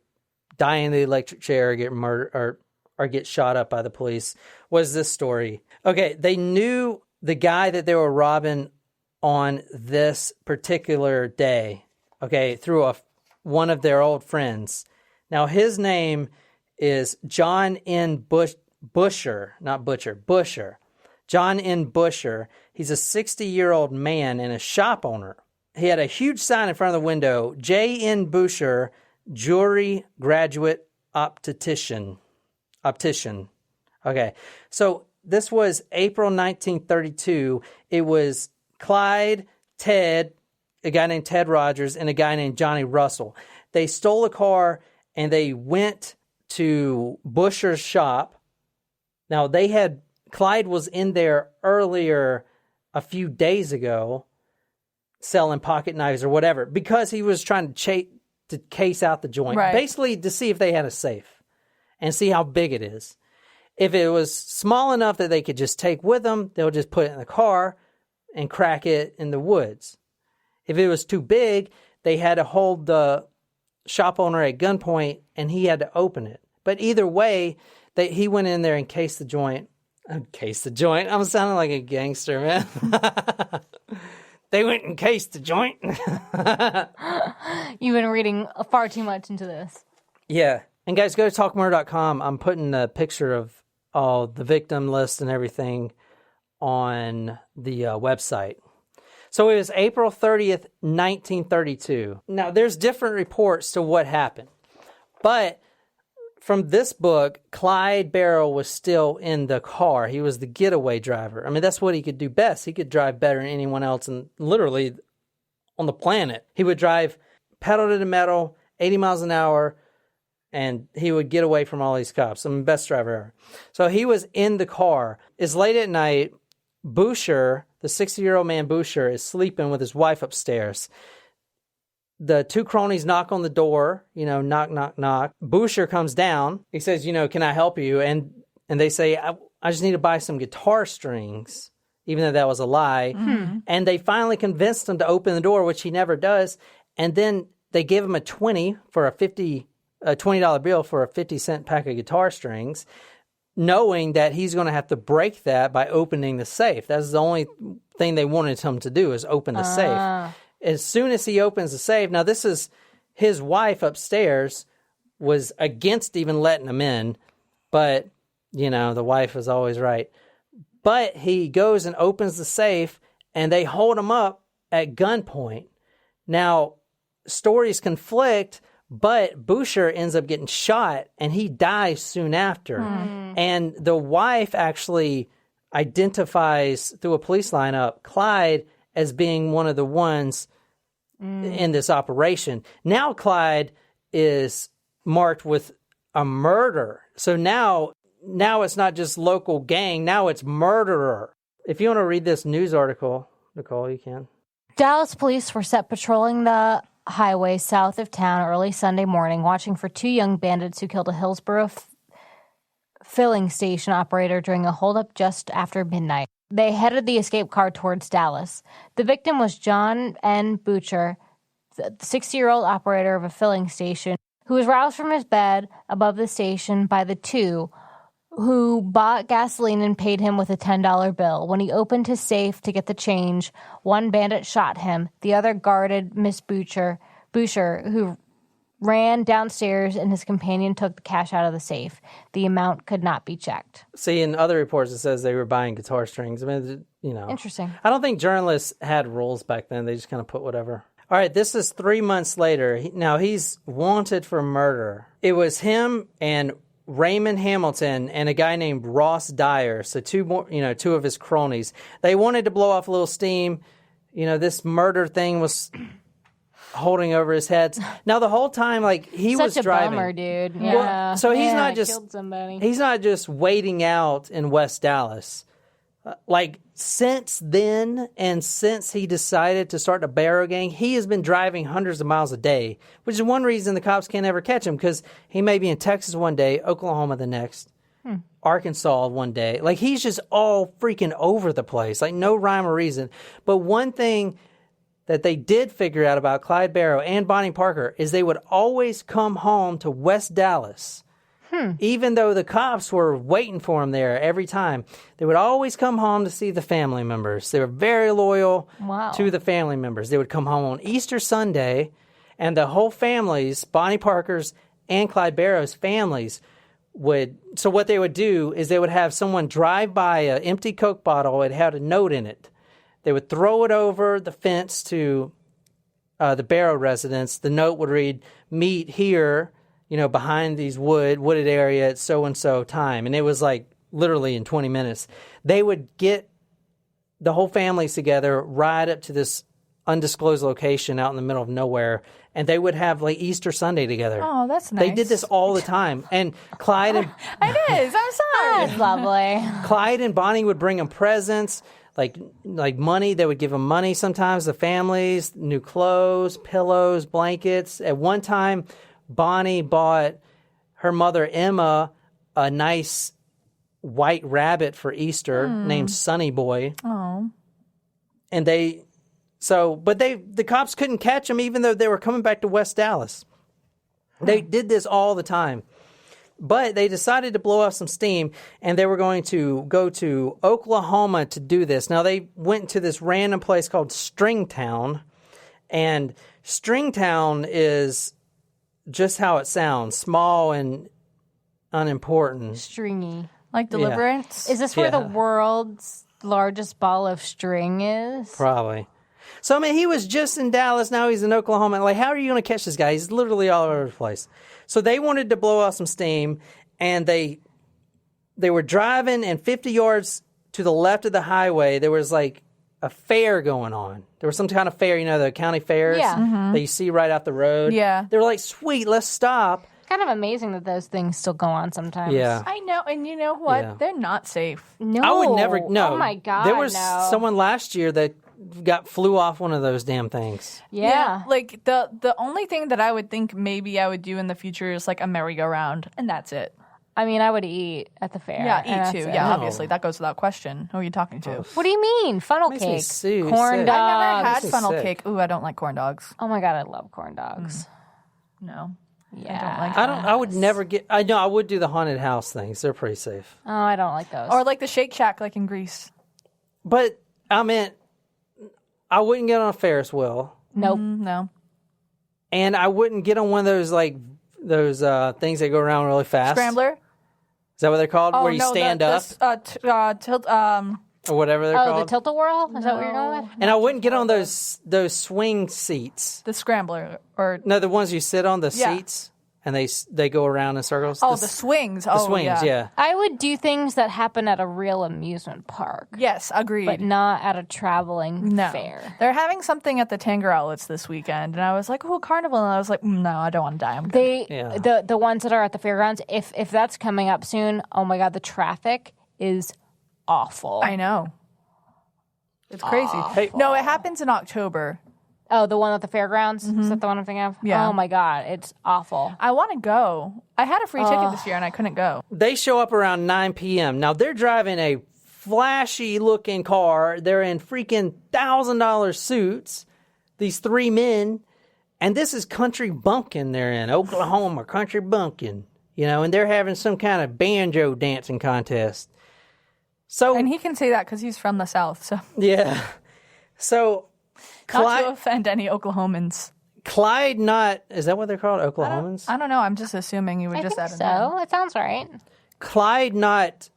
die in the electric chair or get murdered or get shot up by the police was this story. Okay, they knew the guy that they were robbing on this particular day, okay, through one of their old friends. Now, his name is John N. Busher, not Butcher, Busher. John N. Busher. He's a 60-year-old man and a shop owner. He had a huge sign in front of the window, J. N. Busher, Jewelry Graduate Optician. Okay, so this was April 1932. It was Clyde, Ted, a guy named Ted Rogers, and a guy named Johnny Russell. They stole a car and they went to Busher's shop. Now, Clyde was in there earlier a few days ago selling pocket knives or whatever because he was trying to case out the joint, basically to see if they had a safe and see how big it is. If it was small enough that they could just take with them, they'll just put it in the car and crack it in the woods. If it was too big, they had to hold the shop owner at gunpoint and he had to open it. But either way, he went in there and cased the joint. Cased the joint? I'm sounding like a gangster, man. They went and cased the joint. You've been reading far too much into this. Yeah. And guys, go to talkmurder.com. I'm putting a picture of all the victim list and everything on the website. So it was April 30th, 1932. Now, there's different reports to what happened. But from this book, Clyde Barrow was still in the car. He was the getaway driver. I mean, that's what he could do best. He could drive better than anyone else and literally on the planet. He would drive pedal to the metal, 80 miles an hour, and he would get away from all these cops. I mean, best driver ever. So he was in the car. It's late at night. Busher, the 60-year-old man Busher, is sleeping with his wife upstairs. The two cronies knock on the door, knock, knock, knock. Busher comes down. He says, can I help you? And they say, I just need to buy some guitar strings, even though that was a lie. Mm-hmm. And they finally convinced him to open the door, which he never does. And then they give him a $20 bill for a 50-cent pack of guitar strings, knowing that he's going to have to break that by opening the safe. That's the only thing they wanted him to do, is open the safe. As soon as he opens the safe, now this is his wife upstairs was against even letting him in, but, the wife is always right. But he goes and opens the safe, and they hold him up at gunpoint. Now, stories conflict, but Busher ends up getting shot, and he dies soon after. And the wife actually identifies, through a police lineup, Clyde as being one of the ones in this operation. Now Clyde is marked with a murder. So now it's not just local gang, now it's murderer. If you want to read this news article, Nicole, you can. Dallas police were set patrolling the highway south of town early Sunday morning, watching for two young bandits who killed a Hillsborough filling station operator during a holdup just after midnight. They headed the escape car towards Dallas. The victim was John N. Butcher, the 60-year-old operator of a filling station, who was roused from his bed above the station by the two who bought gasoline and paid him with a $10 bill. When he opened his safe to get the change, one bandit shot him. The other guarded Miss Butcher, who ran downstairs, and his companion took the cash out of the safe. The amount could not be checked. See, in other reports, it says they were buying guitar strings. I mean, Interesting. I don't think journalists had rules back then. They just kind of put whatever. All right, this is 3 months later. Now, he's wanted for murder. It was him and Raymond Hamilton and a guy named Ross Dyer. So two of his cronies. They wanted to blow off a little steam. This murder thing was holding over his head. Now the whole time, like he was Such a driving. bummer, dude. Well, Yeah. so he's Yeah, not just killed somebody. he's not just waiting out in West Dallas. Like since then, and since he decided to start the Barrow Gang, he has been driving hundreds of miles a day, which is one reason the cops can't ever catch him, because he may be in Texas one day, Oklahoma the next, Arkansas one day. Like he's just all freaking over the place, like no rhyme or reason. But one thing that they did figure out about Clyde Barrow and Bonnie Parker is they would always come home to West Dallas. Even though the cops were waiting for him there every time, they would always come home to see the family members. They were very loyal to the family members. They would come home on Easter Sunday, and the whole families, Bonnie Parker's and Clyde Barrow's families, so what they would do is they would have someone drive by an empty Coke bottle. It had a note in it. They would throw it over the fence to the Barrow residence. The note would read, "Meet here, behind these wooded area at so-and-so time." And it was like literally in 20 minutes. They would get the whole families together, ride up to this undisclosed location out in the middle of nowhere, and they would have like Easter Sunday together. Oh, that's nice. They did this all the time. And Clyde and It is. I'm sorry. That's lovely. Clyde and Bonnie would bring them presents, like money. They would give them money sometimes, the families, new clothes, pillows, blankets. At one time, Bonnie bought her mother, Emma, a nice white rabbit for Easter named Sunny Boy. Oh. And the cops couldn't catch them even though they were coming back to West Dallas. They did this all the time. But they decided to blow off some steam, and they were going to go to Oklahoma to do this. Now, they went to this random place called Stringtown, and Stringtown is just how it sounds, small and unimportant. Stringy. Like Deliverance? Is this where the world's largest ball of string is? Probably. So, I mean, he was just in Dallas, now he's in Oklahoma. Like, how are you going to catch this guy? He's literally all over the place. So they wanted to blow off some steam, and they were driving, and 50 yards to the left of the highway, there was like a fair going on. There was some kind of fair, the county fairs that you see right out the road. Yeah. They were like, sweet, let's stop. Kind of amazing that those things still go on sometimes. Yeah. I know, and you know what? Yeah. They're not safe. No. I would never, no. Oh my God, There was no. someone last year that flew off one of those damn things. Yeah. Like the only thing that I would think maybe I would do in the future is like a merry-go-round, and that's it. I mean, I would eat at the fair. Yeah, and eat that's too. it. Yeah, obviously. That goes without question. Who are you talking to? What do you mean? Funnel Makes me cake. sick. Corn dogs. I've never had This is funnel sick. cake. Ooh, I don't like corn dogs. Oh my God, I love corn dogs. No. Yeah. I would never get, I know I would do the haunted house things. They're pretty safe. Oh, I don't like those. Or like the Shake Shack, like in Greece. But, I mean, I wouldn't get on a Ferris wheel. nope. No. And I wouldn't get on one of those, like, things that go around really fast. Scrambler? Is that what they're called? Oh, Where you no, stand up? Tilt, Or whatever they're Oh, called? the tilt-a-whirl? Is that what you're going with? And I wouldn't get on those swing seats. the Scrambler. Or, No, the ones you sit on, the Yeah. seats, and they go around in circles. the swings. The swings, yeah. I would do things that happen at a real amusement park, Yes, agreed. but not at a traveling No. fair. They're having something at the Tanger Outlets this weekend, and I was like, oh, carnival. And I was like, no, I don't want to die. I'm good. They Yeah. the ones that are at the fairgrounds, if that's coming up soon, oh my God, the traffic is awful. I know. It's crazy. Hey- No, it happens in October. Oh, the one at the fairgrounds? Is that the one I'm thinking of? Yeah. Oh my God, it's awful. I want to go. I had a free ticket this year, and I couldn't go. They show up around 9 p.m. Now, they're driving a flashy-looking car. They're in freaking $1,000 suits, these three men. And this is country bumpkin they're in, Oklahoma country bumpkin. And they're having some kind of banjo dancing contest. So, And he can say that because he's from the South. So, yeah. So, not to offend any Oklahomans. Clyde is that what they're called, Oklahomans? I don't know. I'm just assuming you would I just think add so. It sounds right. Clyde not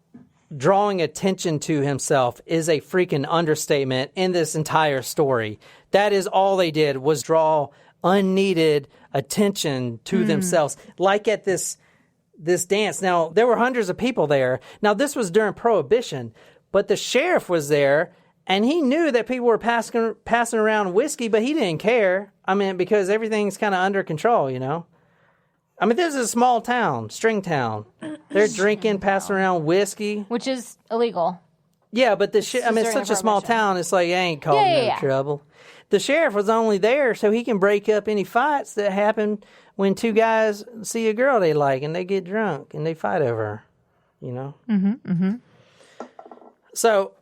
drawing attention to himself is a freaking understatement in this entire story. That is all they did was draw unneeded attention to themselves. Like at this dance. Now, there were hundreds of people there. Now, this was during Prohibition, but the sheriff was there, And he knew that people were passing around whiskey, but he didn't care. I mean, because everything's kind of under control, you know? I mean, this is a small town, string town. They're drinking, passing around whiskey. Which is illegal. Yeah, but it's such a small town, it's like, I ain't causing no trouble. The sheriff was only there so he can break up any fights that happen when two guys see a girl they like and they get drunk and they fight over her, you know? So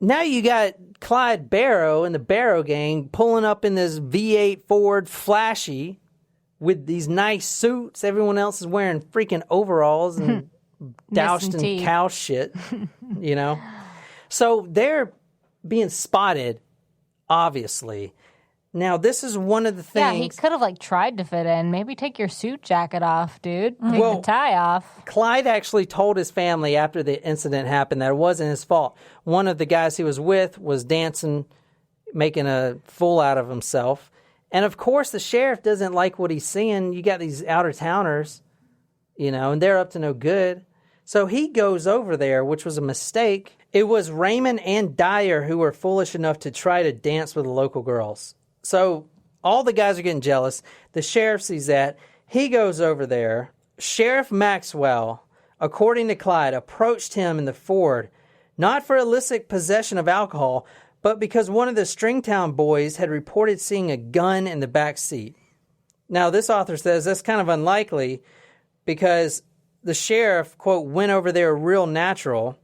now you got Clyde Barrow and the Barrow gang pulling up in this V8 Ford flashy with these nice suits. Everyone else is wearing freaking overalls and doused in cow shit, you know? So they're being spotted, obviously. Now, this is one of the things... Yeah, he could have, tried to fit in. Maybe take your suit jacket off, dude. Take the tie off. Clyde actually told his family after the incident happened that it wasn't his fault. One of the guys he was with was dancing, making a fool out of himself. And, of course, the sheriff doesn't like what he's seeing. You got these outer-towners, you know, and they're up to no good. So he goes over there, which was a mistake. It was Raymond and Dyer who were foolish enough to try to dance with the local girls. So all the guys are getting jealous. The sheriff sees that. He goes over there. Sheriff Maxwell, according to Clyde, approached him in the Ford, not for illicit possession of alcohol, but because one of the Stringtown boys had reported seeing a gun in the back seat. Now, this author says that's kind of unlikely because the sheriff, quote, went over there real natural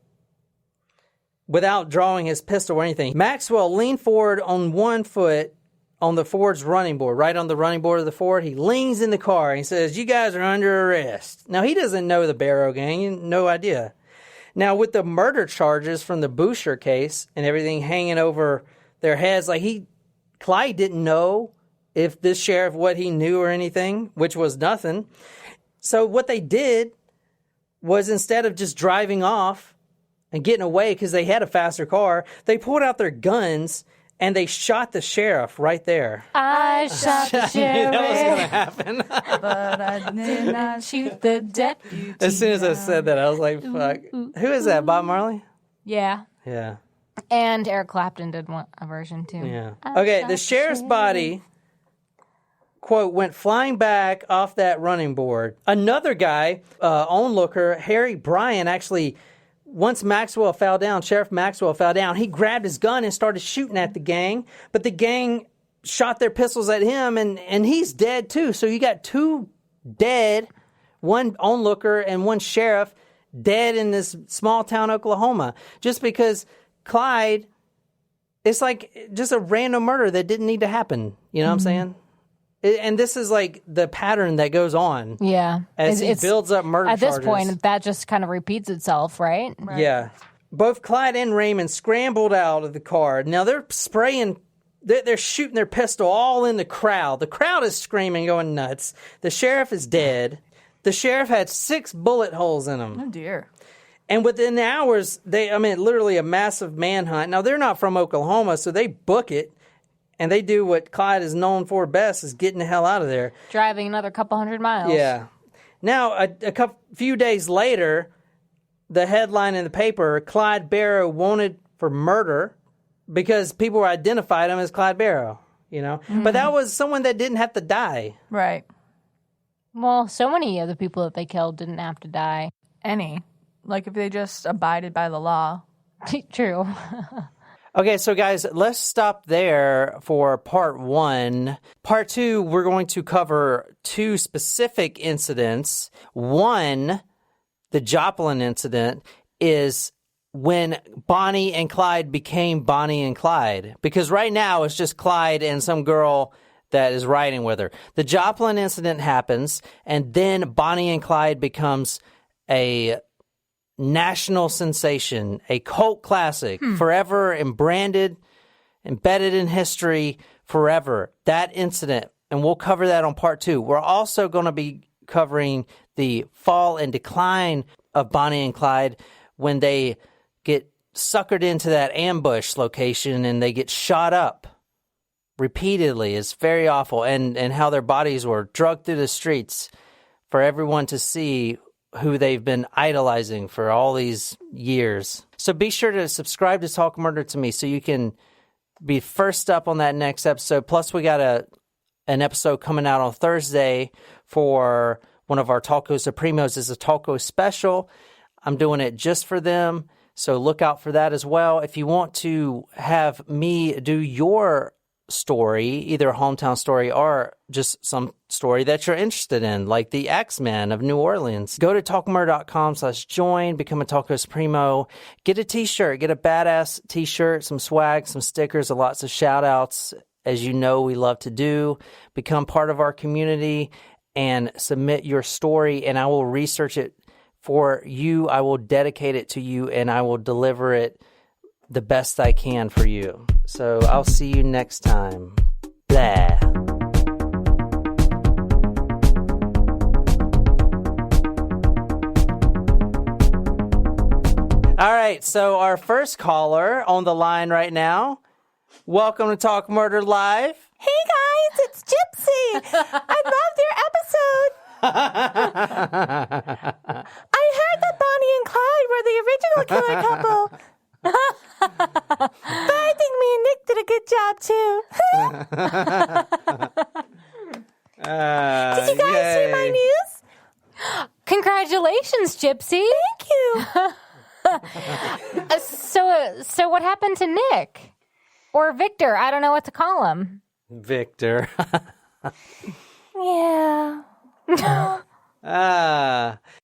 without drawing his pistol or anything. Maxwell leaned forward on one foot on the Ford's running board, right on the running board of the Ford. He leans in the car and he says, "You guys are under arrest." Now, he doesn't know the Barrow gang, no idea. Now, with the murder charges from the Boucher case and everything hanging over their heads, Clyde didn't know if this sheriff, what he knew or anything, which was nothing. So what they did was instead of just driving off and getting away because they had a faster car, they pulled out their guns and they shot the sheriff right there. I shot the sheriff. That was going to happen. But I did not shoot the deputy. As soon as I said that, I was like, fuck. Who is that, Bob Marley? Yeah. Yeah. And Eric Clapton did a version, too. Yeah. Okay, the sheriff's body, quote, went flying back off that running board. Another guy, onlooker, Harry Bryan, actually... Once Sheriff Maxwell fell down, he grabbed his gun and started shooting at the gang. But the gang shot their pistols at him, and he's dead too. So you got two dead, one onlooker and one sheriff dead in this small town, Oklahoma. Just because Clyde, it's like just a random murder that didn't need to happen. You know what I'm saying? And this is like the pattern that goes on. Yeah. As he builds up murder charges. At this point, that just kind of repeats itself, right? Yeah. Both Clyde and Raymond scrambled out of the car. Now they're spraying, they're shooting their pistol all in the crowd. The crowd is screaming, going nuts. The sheriff is dead. The sheriff had 6 bullet holes in him. Oh, dear. And within hours, literally a massive manhunt. Now they're not from Oklahoma, so they book it. And they do what Clyde is known for best, is getting the hell out of there. Driving another couple hundred miles. Yeah. Now, a few days later, the headline in the paper, Clyde Barrow wanted for murder because people identified him as Clyde Barrow, you know. Mm-hmm. But that was someone that didn't have to die. Right. Well, so many of the people that they killed didn't have to die. Any. Like if they just abided by the law. True. Okay, so guys, let's stop there for part 1. Part 2, we're going to cover 2 specific incidents. One, the Joplin incident, is when Bonnie and Clyde became Bonnie and Clyde. Because right now it's just Clyde and some girl that is riding with her. The Joplin incident happens, and then Bonnie and Clyde becomes a national sensation, a cult classic, forever embedded in history forever. That incident, and we'll cover that on part 2. We're also going to be covering the fall and decline of Bonnie and Clyde when they get suckered into that ambush location and they get shot up repeatedly. It's very awful, and how their bodies were dragged through the streets for everyone to see who they've been idolizing for all these years. So be sure to subscribe to Talk Murder to Me so you can be first up on that next episode. Plus, we got an episode coming out on Thursday for one of our Talco Supremos. Is a Talco special. I'm doing it just for them, so look out for that as well. If you want to have me do your story, either a hometown story or just some story that you're interested in, like the Axeman of New Orleans, go to talkmurder.com/join, become a Talco Supremo, get a t-shirt, get a badass t-shirt, some swag, some stickers, and lots of shout outs, as you know we love to do. Become part of our community and submit your story, and I will research it for you. I will dedicate it to you, and I will deliver it the best I can for you. So I'll see you next time. Blah. All right, so our first caller on the line right now. Welcome to Talk Murder Live. Hey guys, it's Gypsy. I loved your episode. I heard that Bonnie and Clyde were the original killer couple. But I think me and Nick did a good job too. Did you guys see my news? Congratulations, Gypsy. Thank you. So what happened to Nick? Or Victor? I don't know what to call him. Victor. Yeah.